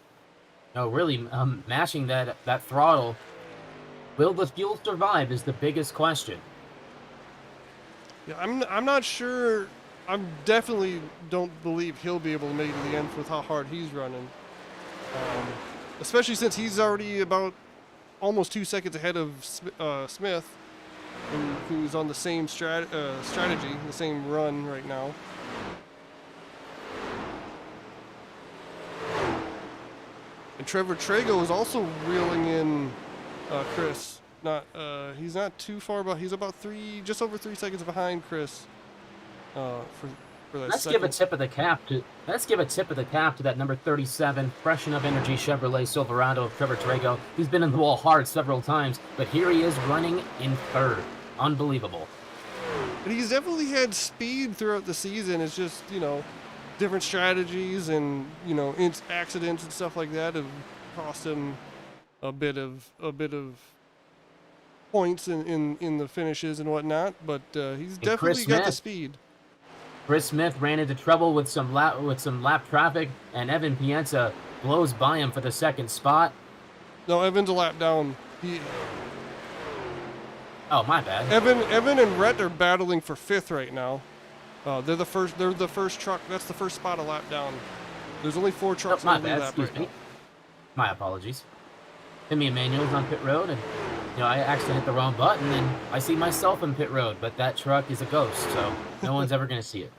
really mashing that throttle. Will the fuel survive is the biggest question. Yeah, I'm not sure. I definitely don't believe he'll be able to make it to the end with how hard he's running. Especially since he's already about almost 2 seconds ahead of Smith, who's on the same strategy, the same run right now. And Trevor Trago is also reeling in Chris. He's not too far, but he's about just over 3 seconds behind Chris. For that Let's give a tip of the cap to that number 37 Freshen Up Energy Chevrolet Silverado of Trevor Trago. He's been in the wall hard several times, but here he is running in 3rd. Unbelievable. And he's definitely had speed throughout the season. It's just, different strategies and, accidents and stuff like that have cost him a bit of points in the finishes and whatnot, but he's definitely got the speed. Chris Smith ran into trouble with some lap traffic, and Evan Pienza blows by him for the 2nd spot. No, Evan's a lap down. Oh, my bad. Evan and Rhett are battling for 5th right now. They're the first truck. That's the first spot a lap down. There's only 4 trucks on the lead lap right now. My apologies. Timmy Emanuel's on pit road, and I accidentally hit the wrong button, and I see myself in pit road, but that truck is a ghost, so no one's ever going to see it.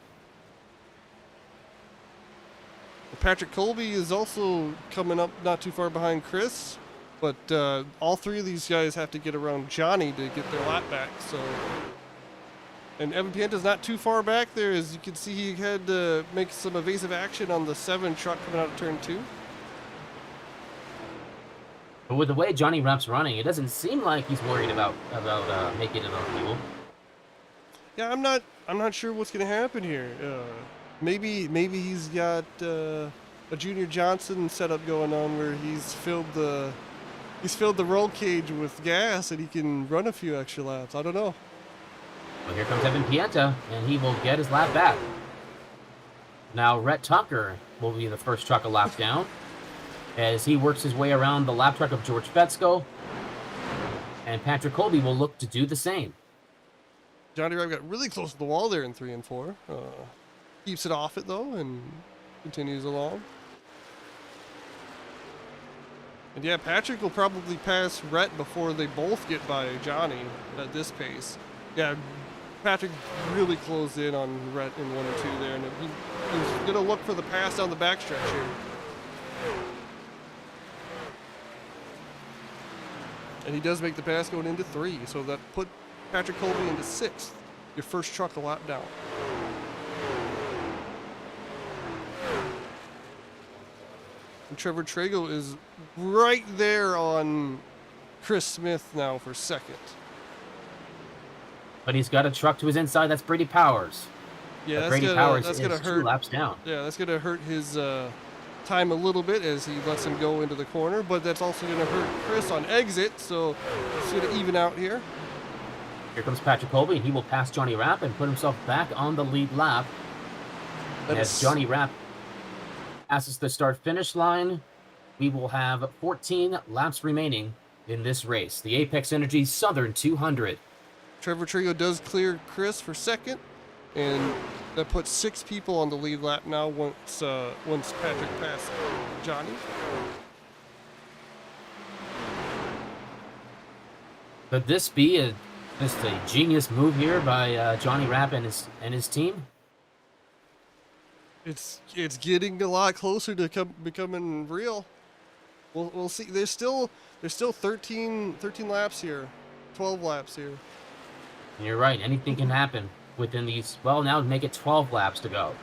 Patrick Colby is also coming up not too far behind Chris, but all 3 of these guys have to get around Johnny to get their lap back. So, and Evan Pienta's not too far back there. As you can see, he had to make some evasive action on the 7 truck coming out of turn 2. But with the way Johnny Rapp's running, it doesn't seem like he's worried about making it on fuel. Yeah, I'm not sure what's gonna happen here. Maybe he's got a Junior Johnson setup going on where he's filled the roll cage with gas and he can run a few extra laps. I don't know. Well, here comes Evan Pienta, and he will get his lap back. Now, Rhett Tucker will be the first truck a lap down as he works his way around the lap truck of George Fetzko. And Patrick Colby will look to do the same. Johnny Rapp got really close to the wall there in 3 and 4. Keeps it off it, though, and continues along. And yeah, Patrick will probably pass Rhett before they both get by Johnny at this pace. Yeah, Patrick really closed in on Rhett in 1 and 2 there, and he's going to look for the pass down the backstretch here. And he does make the pass going into 3, so that put Patrick Colby into 6th. Your first truck a lap down. And Trevor Trago is right there on Chris Smith now for 2nd. But he's got a truck to his inside. That's Brady Powers. Yeah, But Brady Powers that's is gonna 2 hurt. laps down. Yeah, that's gonna hurt his time a little bit as he lets him go into the corner. But that's also gonna hurt Chris on exit, so it's gonna even out here. Here comes Patrick Colby, and he will pass Johnny Rapp and put himself back on the lead lap. And as Johnny Rapp passes the start-finish line, we will have 14 laps remaining in this race. The Apex Energy Southern 200. Trevor Trigo does clear Chris for 2nd, and that puts 6 people on the lead lap now once Patrick passed Johnny. Could this be just a genius move here by Johnny Rapp and his team? It's getting a lot closer to becoming real. We'll see. There's still 13 laps here, 12 laps here. And you're right. Anything can happen within these. Well, now make it 12 laps to go.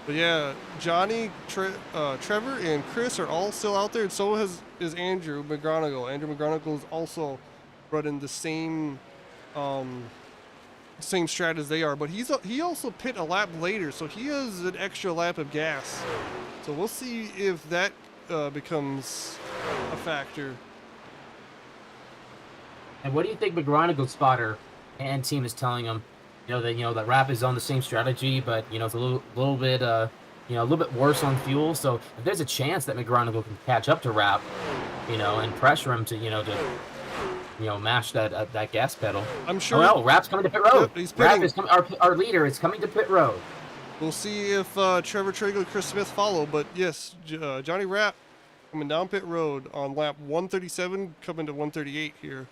But yeah, Johnny, Trevor, and Chris are all still out there, and so is Andrew McGonigal. Andrew McGonigal is also running the same strat as they are, but he also pit a lap later, so he has an extra lap of gas. So we'll see if that becomes a factor. And what do you think McGonigal's spotter and team is telling him? That Rapp is on the same strategy, but it's a little bit worse on fuel. So if there's a chance that McGonigal can catch up to Rapp, and pressure him to mash that gas pedal. I'm sure. Oh no, Rapp's coming to pit road. Yep, he's pitting. Rapp is coming. Our leader is coming to pit road. We'll see if Trevor Trago and Chris Smith follow, but yes, Johnny Rapp coming down pit road on lap 137, coming to 138 here.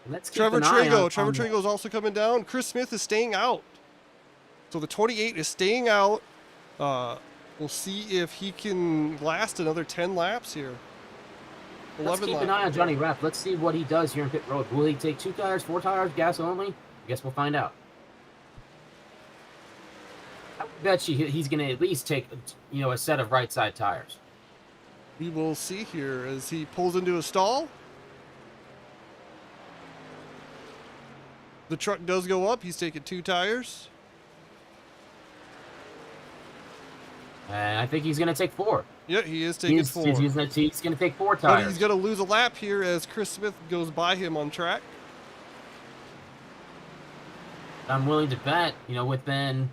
Let's keep Trevor an eye Trago. on Trevor the- Trago is also coming down. Chris Smith is staying out. So the 28 is staying out. We'll see if he can last another 10 laps here. Let's keep an eye on Johnny Rapp. Let's see what he does here in pit road. Will he take 2 tires, 4 tires, gas only? I guess we'll find out. I bet you he's going to at least take, a set of right side tires. We will see here as he pulls into a stall. The truck does go up. He's taking 2 tires. And I think he's going to take 4. Yeah, he is taking 4. He's going to take 4 But tires. he's going to lose a lap here as Chris Smith goes by him on track. I'm willing to bet, within,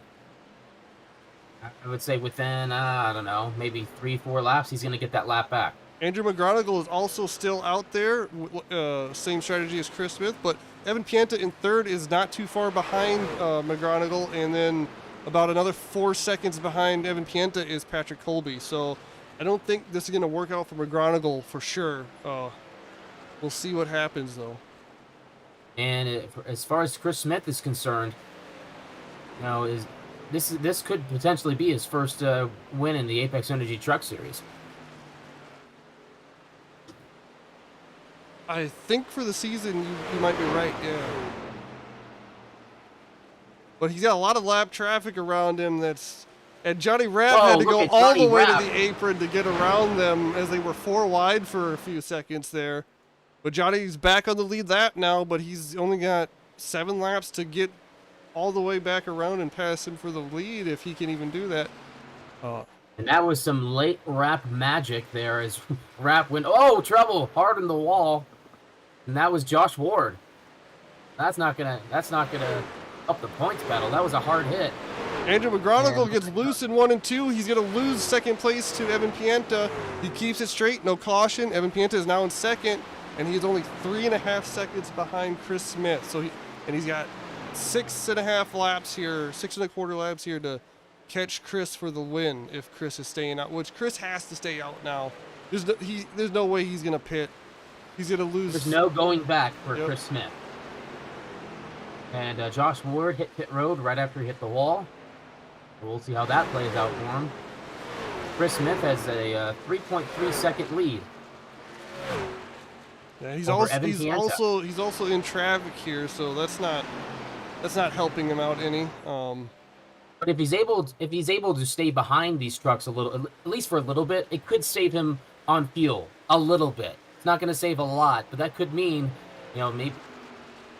I would say within, I don't know, maybe 3-4 laps, he's going to get that lap back. Andrew McGonigal is also still out there. Same strategy as Chris Smith, but Evan Pienta in 3rd is not too far behind McGonigal, and then about another 4 seconds behind Evan Pienta is Patrick Colby. So I don't think this is going to work out for McGonigal for sure. We'll see what happens though. And as far as Chris Smith is concerned, this could potentially be his first win in the Apex Energy Truck Series. I think for the season, you might be right, yeah. But he's got a lot of lap traffic around him and Johnny Rapp had to go all the way to the apron to get around them as they were 4 wide for a few seconds there. But Johnny's back on the lead lap now, but he's only got 7 laps to get all the way back around and pass him for the lead if he can even do that. And that was some late Rapp magic there as Rapp went, trouble, hard on the wall. And that was Josh Ward. That's not gonna up the points battle. That was a hard hit. Andrew McGonigal Yeah. gets loose in 1 and 2. He's going to lose second place to Evan Pienta. He keeps it straight, no caution. Evan Pienta is now in second, and he's only 3.5 seconds behind Chris Smith. So he's got 6.5 laps here, 6.25 laps here to catch Chris for the win if Chris is staying out, which Chris has to stay out now. There's no way he's going to pit. He's going to lose. There's no going back for Yep. Chris Smith. And Josh Ward hit pit road right after he hit the wall. We'll see how that plays out for him. Chris Smith has a 3.3 second lead. Yeah, he's over Evan he's Pienta. also in traffic here, so that's not helping him out any. But if he's able to stay behind these trucks a little, at least for a little bit, it could save him on fuel a little bit. It's not going to save a lot, but that could mean, maybe,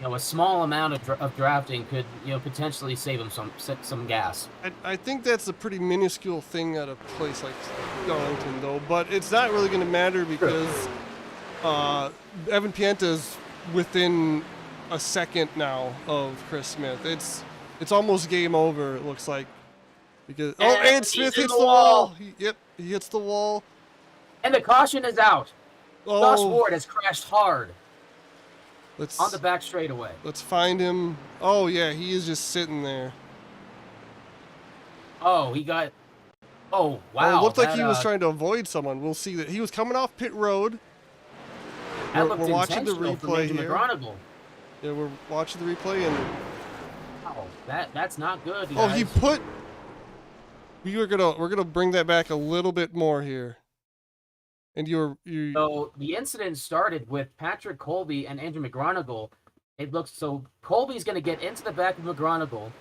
a small amount of drafting could, potentially save him some gas. I think that's a pretty minuscule thing at a place like Darlington, though. But it's not really going to matter because Evan Pienta is within a second now of Chris Smith. It's almost game over. It looks like because and Smith he's in hits the the wall. wall. He hits the wall. And the caution is out. Josh Oh, Ward has crashed hard let's on the back straightaway. let's find him. Oh yeah, he is just sitting there. Oh, he got. Oh, Oh, wow. it looked like he that, was trying to avoid someone. We'll see that he was coming off pit road. That We're looked watching the intentional from replay Andrew here. McGonigal. Yeah, we're watching the replay and Wow, that's not good. oh, he guys. put. We're gonna bring that back a little bit more here. And you. So the incident started with Patrick Colby and Andrew McGonigal. It looks so Colby's going to get into the back of McGonigal,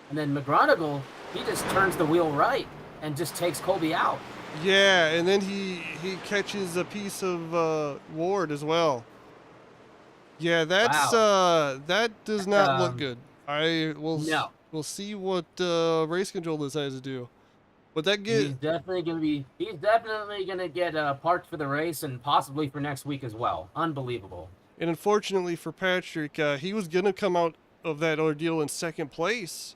and then McGonigal, he just turns the wheel right and just takes Colby out. Yeah, and then he catches a piece of Ward as well. Yeah, that's that does not look good. No. We'll see what race control decides to do. But that He's definitely gonna get parked for the race and possibly for next week as well. Unbelievable. and unfortunately for Patrick, he was gonna come out of that ordeal in second place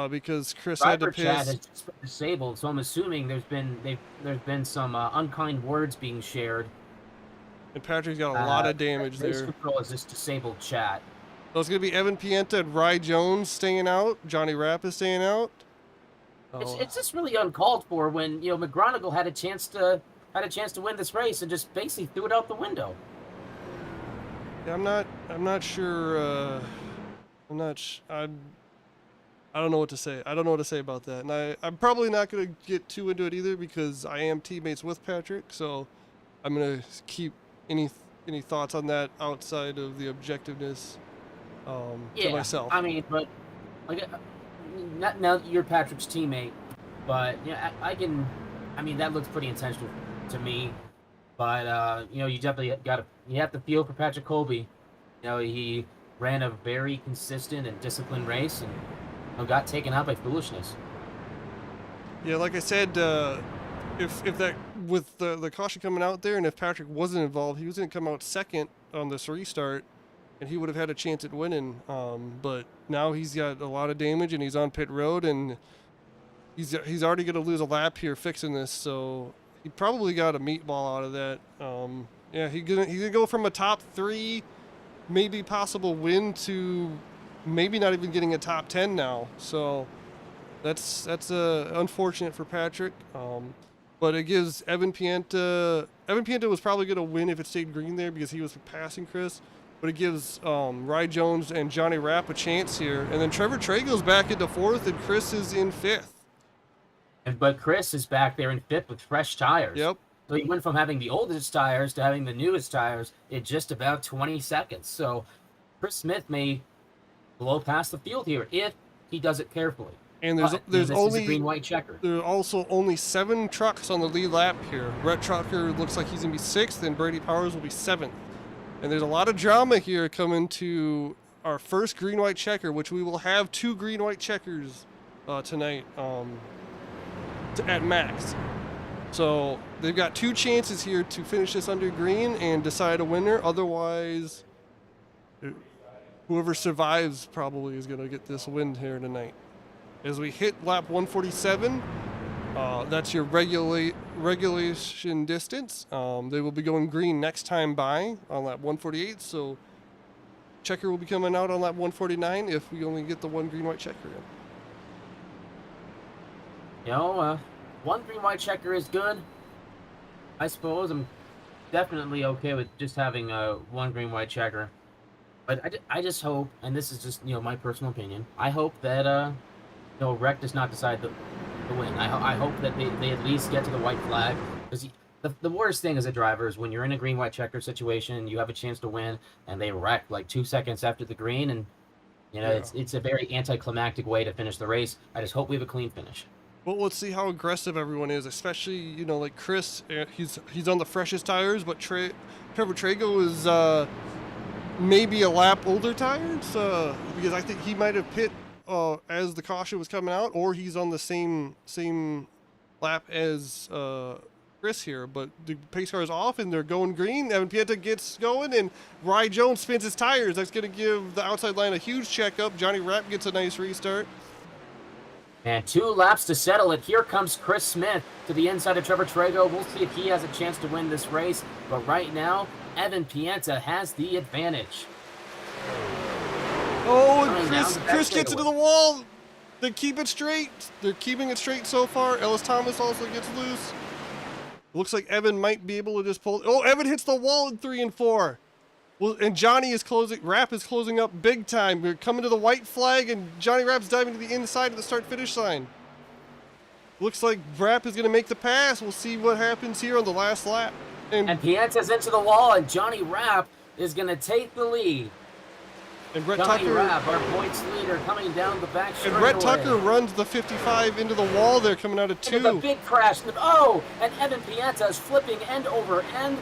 because Chris had to Driver chat piss. has just been disabled, so I'm assuming there's been some unkind words being shared. And Patrick's got a lot of damage Race there. control is just disabled chat. So it's gonna be Evan Pienta and Rye Jones staying out. Johnny Rapp is staying out. It's just really uncalled for when McGonigal had a chance to win this race and just basically threw it out the window. Yeah, I'm not sure. I don't know what to say. I don't know what to say about that. And I'm probably not gonna get too into it either because I am teammates with Patrick. So I'm gonna keep any thoughts on that outside of the objectiveness to myself. I mean, but like, not now you're Patrick's teammate, but I mean, that looks pretty intentional to me. But you definitely you have to feel for Patrick Colby. He ran a very consistent and disciplined race and got taken out by foolishness. Yeah, like I said, if that with the caution coming out there, and if Patrick wasn't involved, he was going to come out second on this restart, and he would have had a chance at winning. But now he's got a lot of damage, and he's on pit road, and he's already going to lose a lap here fixing this. So he probably got a meatball out of that. Yeah, he's gonna go from a top 3, maybe possible win to maybe not even getting a top 10 now. So that's unfortunate for Patrick. But it gives Evan Pienta. Evan Pienta was probably going to win if it stayed green there because he was passing Chris. But it gives Rye Jones and Johnny Rapp a chance here. And then Trevor Trey goes back into 4th, and Chris is in 5th. But Chris is back there in 5th with fresh tires. Yep. So he went from having the oldest tires to having the newest tires in just about 20 seconds. So Chris Smith may blow past the field here if he does it carefully. And But there's this is a green-white checker. There are also only 7 trucks on the lead lap here. Brett Trucker looks like he's going to be 6th, and Brady Powers will be 7th. And there's a lot of drama here coming to our first green-white checker, which we will have 2 green-white checkers tonight at max. So they've got 2 chances here to finish this under green and decide a winner. Otherwise, whoever survives probably is going to get this win here tonight. As we hit lap 147, that's your regulation distance. They will be going green next time by on lap 148, so checker will be coming out on lap 149 if we only get the one green white checker in. You know, one green white checker is good. I suppose I'm definitely okay with just having one green white checker. But I just hope, and this is just my personal opinion, I hope that Wreck does not decide the win. I hope that they at least get to the white flag, because the worst thing as a driver is when you're in a green white checker situation, you have a chance to win, and they wreck like 2 seconds after the green, and it's a very anticlimactic way to finish the race. I just hope we have a clean finish. Well, let's see how aggressive everyone is, especially like Chris. He's on the freshest tires, but Trevor Trago is maybe a lap older tires, because I think he might have pit as the caution was coming out, or he's on the same lap as Chris here. But the pace car is off and they're going green. Evan Pienta gets going and Rye Jones spins his tires. That's going to give the outside line a huge checkup. Johnny Rapp gets a nice restart. And 2 laps to settle it. Here comes Chris Smith to the inside of Trevor Trago. We'll see if he has a chance to win this race. But right now, Evan Pienta has the advantage. Oh, and Chris gets into the wall. They keep it straight. They're keeping it straight so far. Ellis Thomas also gets loose. Looks like Evan might be able to just pull. Oh, Evan hits the wall in 3 and 4. Well, and Johnny is closing. Rapp is closing up big time. We're coming to the white flag, and Johnny Rapp's diving to the inside of the start-finish line. Looks like Rapp is going to make the pass. We'll see what happens here on the last lap. And Pienta's into the wall, and Johnny Rapp is going to take the lead. And Brett Johnny Tucker, Rapp, our points leader, coming down the back and Brett Tucker runs the 55 into the wall there, coming out of 2. There's a big crash. Oh, and Evan Pienta is flipping end over end.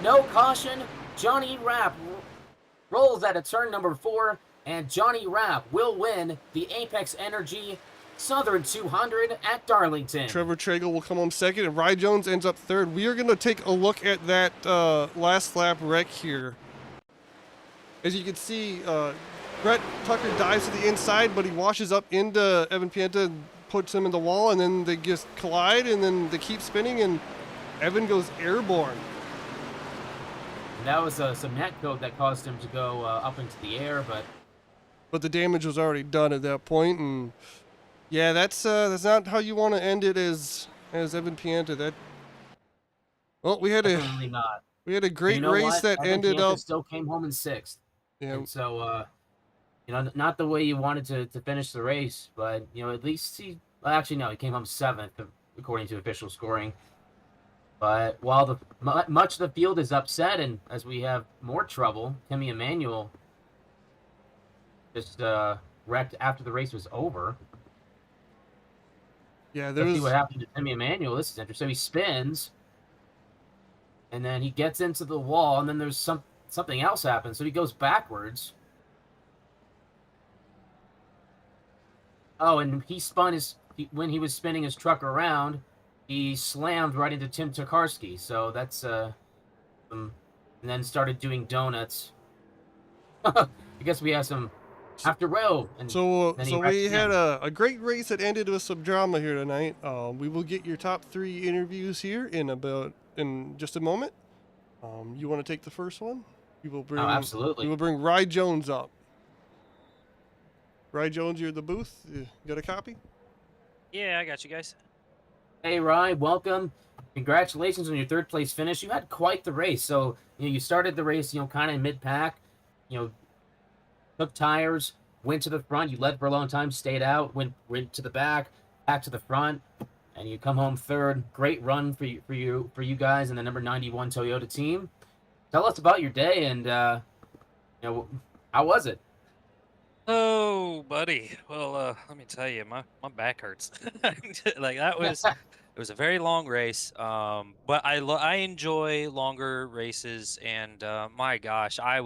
No caution. Johnny Rapp rolls out of turn number 4, and Johnny Rapp will win the Apex Energy Southern 200 at Darlington. Trevor Trago will come home second, and Rye Jones ends up third. We are going to take a look at that last lap wreck here. As you can see, Brett Tucker dives to the inside, but he washes up into Evan Pienta and puts him in the wall, and then they just collide, and then they keep spinning, and Evan goes airborne. That was some net code that caused him to go up into the air, but the damage was already done at that point, and yeah, that's not how you want to end it as Evan Pienta. We had a great race that Evan ended Pienta up. Still came home in 6th. Yeah. And so not the way you wanted to finish the race, but at least he came home 7th according to official scoring. But while much of the field is upset, and as we have more trouble, Timmy Emmanuel just wrecked after the race was over. Yeah, Let's see what happened to Timmy Emmanuel. This is interesting. So he spins, and then he gets into the wall, and then there's something else happens. So he goes backwards. Oh, and he spun when he was spinning his truck around. He slammed right into Tim Tokarski, so that's and then started doing donuts. I guess we have some after row. So we had a great race that ended with some drama here tonight. We will get your top 3 interviews here in just a moment. You want to take the first one? We will bring. Oh, absolutely. We will bring Rye Jones up. Rye Jones, you're at the booth. You got a copy? Yeah, I got you guys. Hey, Rye, welcome. Congratulations on your 3rd place finish. You had quite the race. So, you started the race, kind of mid-pack, took tires, went to the front. You led for a long time, stayed out, went to the back to the front, and you come home 3rd. Great run for you guys and the number 91 Toyota team. Tell us about your day and, how was it? Oh, buddy. Well, let me tell you, my back hurts. Like that was it was a very long race. But I enjoy longer races, and my gosh, I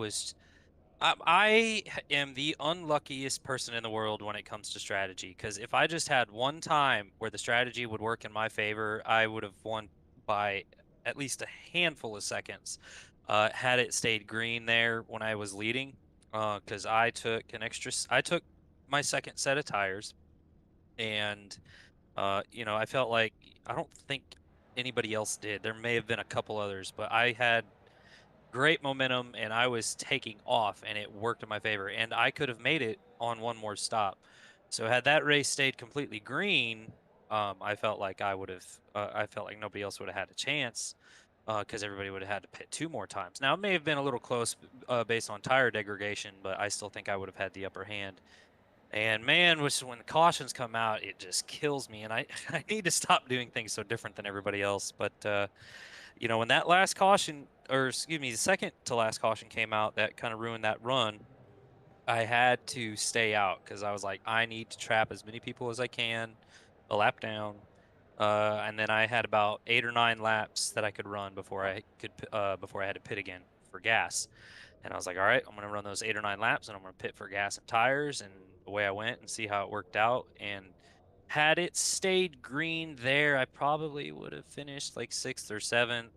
am the unluckiest person in the world when it comes to strategy. Because if I just had one time where the strategy would work in my favor, I would have won by at least a handful of seconds. Had it stayed green there when I was leading. because I took I took my second set of tires, and I felt like I don't think anybody else did. There may have been a couple others, but I had great momentum and I was taking off, and it worked in my favor. And I could have made it on one more stop. So had that race stayed completely green, I felt like I would have. I felt like nobody else would have had a chance because everybody would have had to pit 2 more times. Now it may have been a little close based on tire degradation, but I still think I would have had the upper hand. And man, when the cautions come out, it just kills me. And I, I need to stop doing things so different than everybody else. But, when that last caution, or excuse me, the second to last caution came out, that kind of ruined that run. I had to stay out because I was like, I need to trap as many people as I can, a lap down. And then I had about 8 or 9 laps that I could run before I had to pit again for gas. And I was like, all right, I'm going to run those 8 or 9 laps and I'm going to pit for gas and tires. And away I went and see how it worked out. And had it stayed green there, I probably would have finished like 6th or 7th.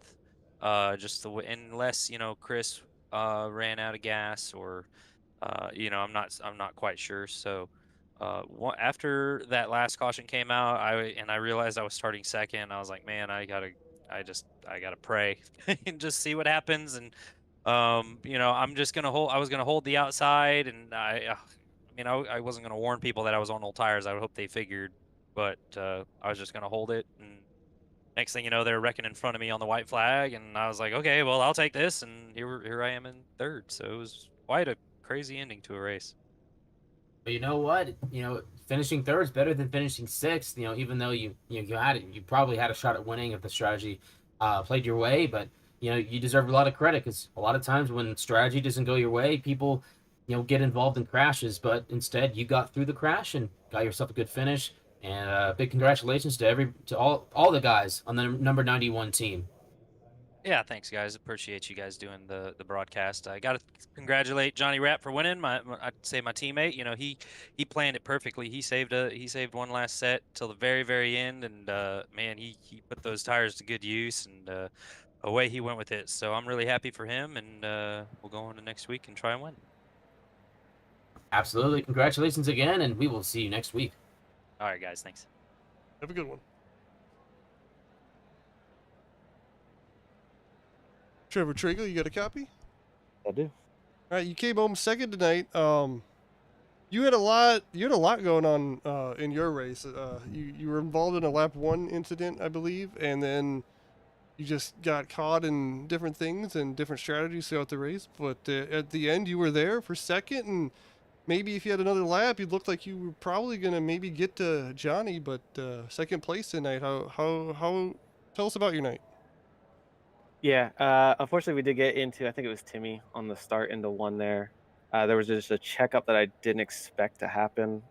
Unless, Chris ran out of gas or, I'm not quite sure. So after that last caution came out, I realized I was starting second. I was like, man, I gotta pray and just see what happens. And I'm just gonna hold. I was gonna hold the outside, and I wasn't gonna warn people that I was on old tires. I would hope they figured, but I was just gonna hold it. And next thing you know, they were wrecking in front of me on the white flag, and I was like, okay, well, I'll take this. And here I am in third. So it was quite a crazy ending to a race. But you know what? Finishing third is better than finishing sixth. Even though you probably had a shot at winning if the strategy played your way. But you deserve a lot of credit because a lot of times when strategy doesn't go your way, people get involved in crashes. But instead, you got through the crash and got yourself a good finish. And big congratulations to all the guys on the number 91 team. Yeah, thanks, guys. Appreciate you guys doing the broadcast. I got to congratulate Johnny Rapp for winning. I'd say my teammate. He planned it perfectly. He saved one last set till the very very end, and man, he put those tires to good use, and away he went with it. So I'm really happy for him, and we'll go on to next week and try and win. Absolutely, congratulations again, and we will see you next week. All right, guys. Thanks. Have a good one. Trevor Trigo, you got a copy? I do. All right, you came home second tonight. You had a lot going on in your race. You were involved in a lap 1 incident, I believe, and then you just got caught in different things and different strategies throughout the race. But at the end, you were there for second, and maybe if you had another lap, you looked like you were probably gonna maybe get to Johnny. But second place tonight. How? Tell us about your night. Yeah, unfortunately, we did get into, I think it was Timmy on the start into one there. There was just a checkup that I didn't expect to happen.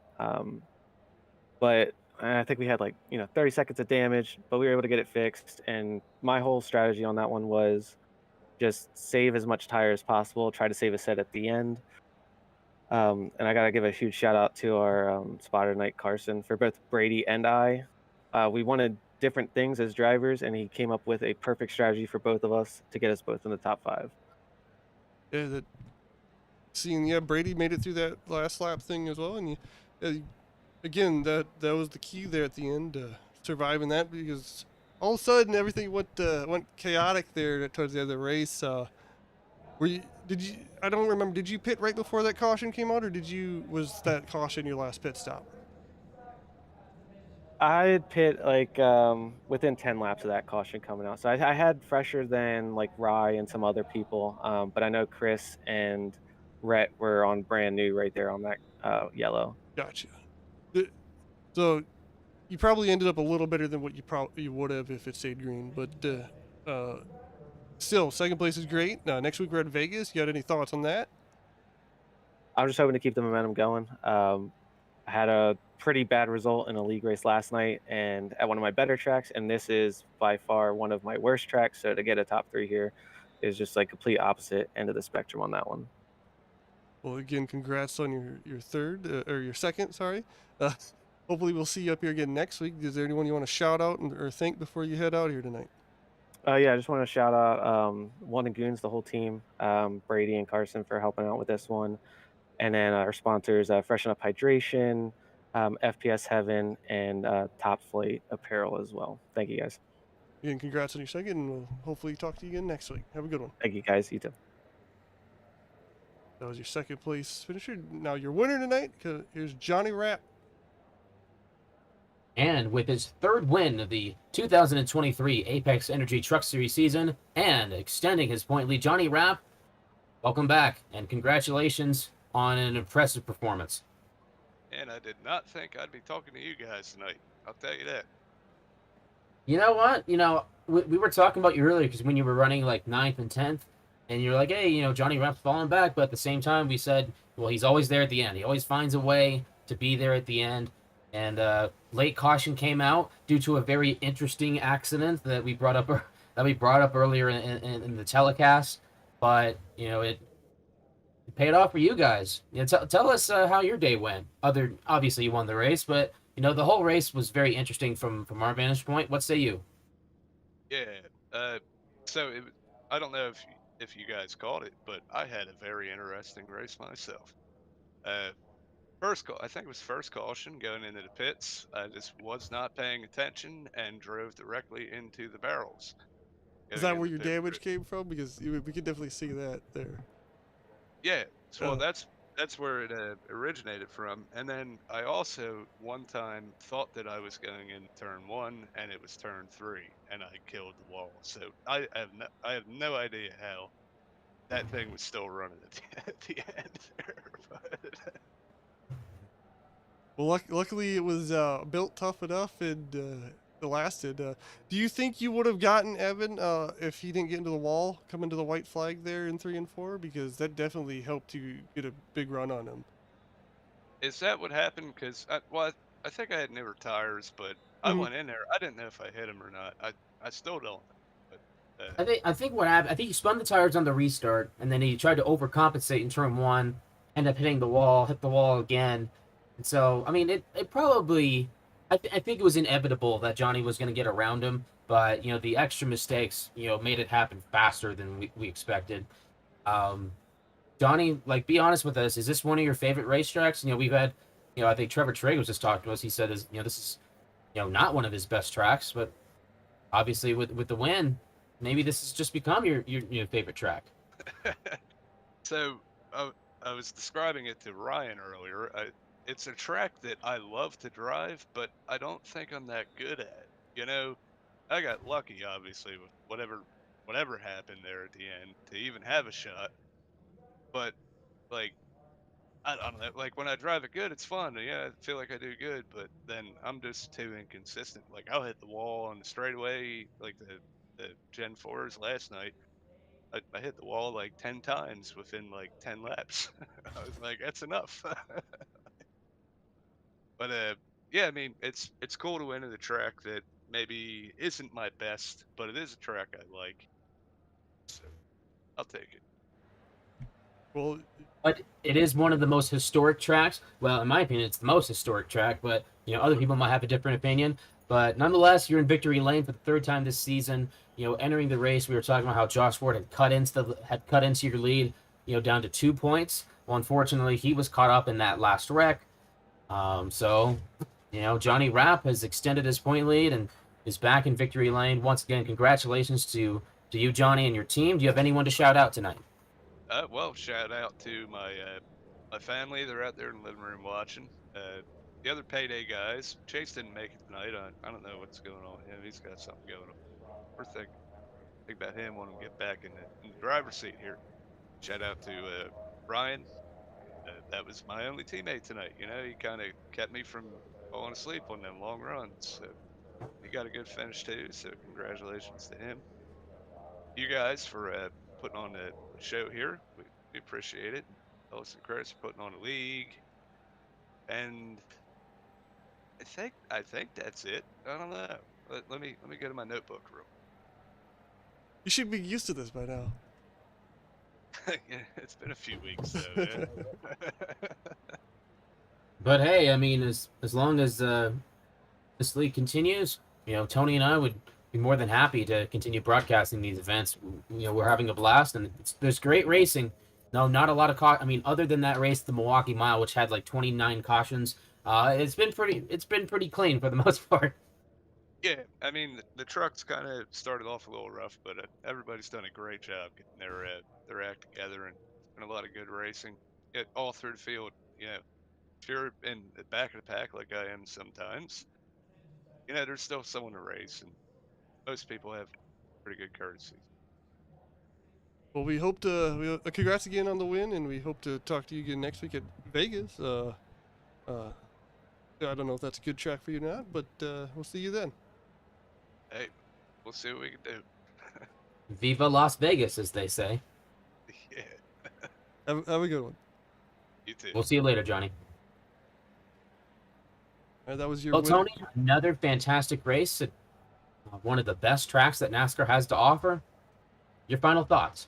But I think we had 30 seconds of damage, but we were able to get it fixed. And my whole strategy on that one was just save as much tire as possible, try to save a set at the end. And I got to give a huge shout out to our spotter, Knight Carson, for both Brady and I. We wanted different things as drivers, and he came up with a perfect strategy for both of us to get us both in the top 5. Yeah, Brady made it through that last lap thing as well, and again that was the key there at the end, surviving that, because all of a sudden everything went chaotic there towards the end of the race. I don't remember, did you pit right before that caution came out, or was that caution your last pit stop? I pit within 10 laps of that caution coming out. So I had fresher than Rye and some other people, but I know Chris and Rhett were on brand new right there on that yellow. Gotcha. So you probably ended up a little better than what you would have if it stayed green, but still, second place is great. Next week we're at Vegas. You got any thoughts on that? I'm just hoping to keep the momentum going. I had a pretty bad result in a league race last night and at one of my better tracks, and this is by far one of my worst tracks. So to get a top 3 here is just complete opposite end of the spectrum on that one. Well, again, congrats on your third or your second. Sorry. Hopefully we'll see you up here again next week. Is there anyone you want to shout out or thank before you head out here tonight? Yeah, I just want to shout out One and Goons, the whole team, Brady and Carson for helping out with this one, and then our sponsors, Freshen Up Hydration, FPS Heaven, and Top Flight Apparel as well. Thank you guys. Again, congrats on your second, and we'll hopefully talk to you again next week. Have a good one. Thank you guys. You too. That was your second place finisher. Now your winner tonight, here's Johnny Rapp. And with his third win of the 2023 Apex Energy Truck Series season and extending his point lead, Johnny Rapp, welcome back and congratulations on an impressive performance. And I did not think I'd be talking to you guys tonight. I'll tell you that. You know what? We were talking about you earlier because when you were running like 9th and 10th, and you're like, hey, Johnny Rapp's falling back. But at the same time, we said, well, he's always there at the end. He always finds a way to be there at the end. And late caution came out due to a very interesting accident that we brought up earlier in the telecast. But it paid off for you guys. Tell us how your day went. Obviously you won the race, but the whole race was very interesting from our vantage point. What say you? Yeah. So I don't know if you guys caught it, but I had a very interesting race myself. I think it was first caution going into the pits. I just was not paying attention and drove directly into the barrels. Is going that where into your pit damage road. came from? Because we could definitely see that there. Yeah. So Oh. that's where it originated from. And then I also one time thought that I was going in turn 1 and it was turn 3 and I killed the wall. So I have no idea how that thing was still running at the end there. But Well, luckily it was built tough enough and it lasted. Do you think you would have gotten Evan if he didn't get into the wall, come into the white flag there in 3 and 4? Because that definitely helped you get a big run on him. is that what happened? Because I think I had newer tires, but I Mhm. went in there. I didn't know if I hit him or not. I still don't know. But I think what happened. I think he spun the tires on the restart, and then he tried to overcompensate in turn 1, ended up hitting the wall, hit the wall again, and so I mean it probably. I think it was inevitable that Johnny was going to get around him, but the extra mistakes made it happen faster than we expected. Um, Johnny, like, be honest with us. Is this one of your favorite racetracks? We've had, I think Trevor Trigg was just talking to us. He said, this is, not one of his best tracks, but obviously with the win, maybe this has just become your favorite track. so I was describing it to Ryan earlier. It's a track that I love to drive, but I don't think I'm that good at. I got lucky, obviously, with whatever happened there at the end to even have a shot. But like, I don't know. Like when I drive it good, it's fun. Yeah, I feel like I do good, but then I'm just too inconsistent. Like I'll hit the wall on the straightaway, like the Gen 4s last night. I hit the wall like 10 times within like 10 laps. I was like, that's enough. But yeah, I mean, it's cool to win at a track that maybe isn't my best, but it is a track I like. So I'll take it. Well, But it is one of the most historic tracks. Well, in my opinion, it's the most historic track, but other people might have a different opinion. But nonetheless, you're in victory lane for the third time this season. Entering the race, we were talking about how Josh Ford had cut into your lead, down to 2 points. Well, unfortunately, he was caught up in that last wreck. So, Johnny Rapp has extended his point lead and is back in victory lane once again. Congratulations to you, Johnny, and your team. Do you have anyone to shout out tonight? Well, shout out to my family. They're out there in the living room watching. The other payday guys. Chase didn't make it tonight. I don't know what's going on with him. He's got something going on. We're think about him. Want him to get back in the driver's seat here. Shout out to Ryan. That was my only teammate tonight. He kind of kept me from falling asleep on them long runs. So he got a good finish too. So congratulations to him. You guys for putting on the show here. We appreciate it. Ellis and Chris putting on a league, and I think that's it. I don't know. Let me get in my notebook real. you should be used to this by now. Yeah, it's been a few weeks though. Yeah. But hey, I mean, as long as this league continues, Tony and I would be more than happy to continue broadcasting these events. We're having a blast, and there's great racing. No, not a lot of I mean, other than that race, the Milwaukee Mile, which had like 29 cautions, it's been pretty clean for the most part. Yeah, I mean the trucks kind of started off a little rough, but everybody's done a great job getting their act together, and it's been a lot of good racing. All through the field. If you're in the back of the pack like I am sometimes, there's still someone to race, and most people have pretty good courtesy. Well, we hope to. Congrats again on the win, and we hope to talk to you again next week at Vegas. I don't know if that's a good track for you or not, but we'll see you then. Hey, we'll see what we can do. Viva Las Vegas, as they say. Yeah. Have a good one. You too. We'll see you later, Johnny. All right, that was your Well, win. Tony, another fantastic race at one of the best tracks that NASCAR has to offer. Your final thoughts?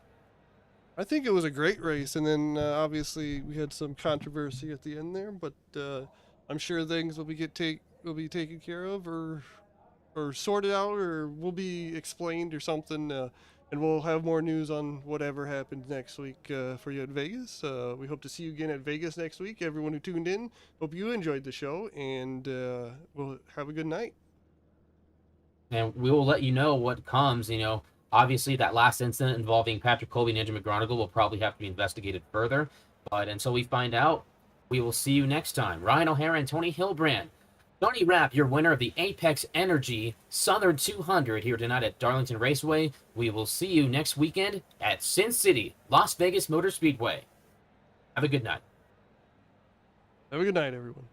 I think it was a great race, and then obviously we had some controversy at the end there, but I'm sure things will be taken care of or sorted out or will be explained or something, and we'll have more news on whatever happens next week for you at Vegas. We hope to see you again at Vegas next week. Everyone who tuned in, hope you enjoyed the show, and we'll have a good night. And we will let you know what comes. Obviously, that last incident involving Patrick Colby and Andrew McGonigal will probably have to be investigated further. But until we find out, we will see you next time. Ryan O'Hara and Tony Hilbrand. Tony Rapp, your winner of the Apex Energy Southern 200 here tonight at Darlington Raceway. We will see you next weekend at Sin City, Las Vegas Motor Speedway. Have a good night. Have a good night, everyone.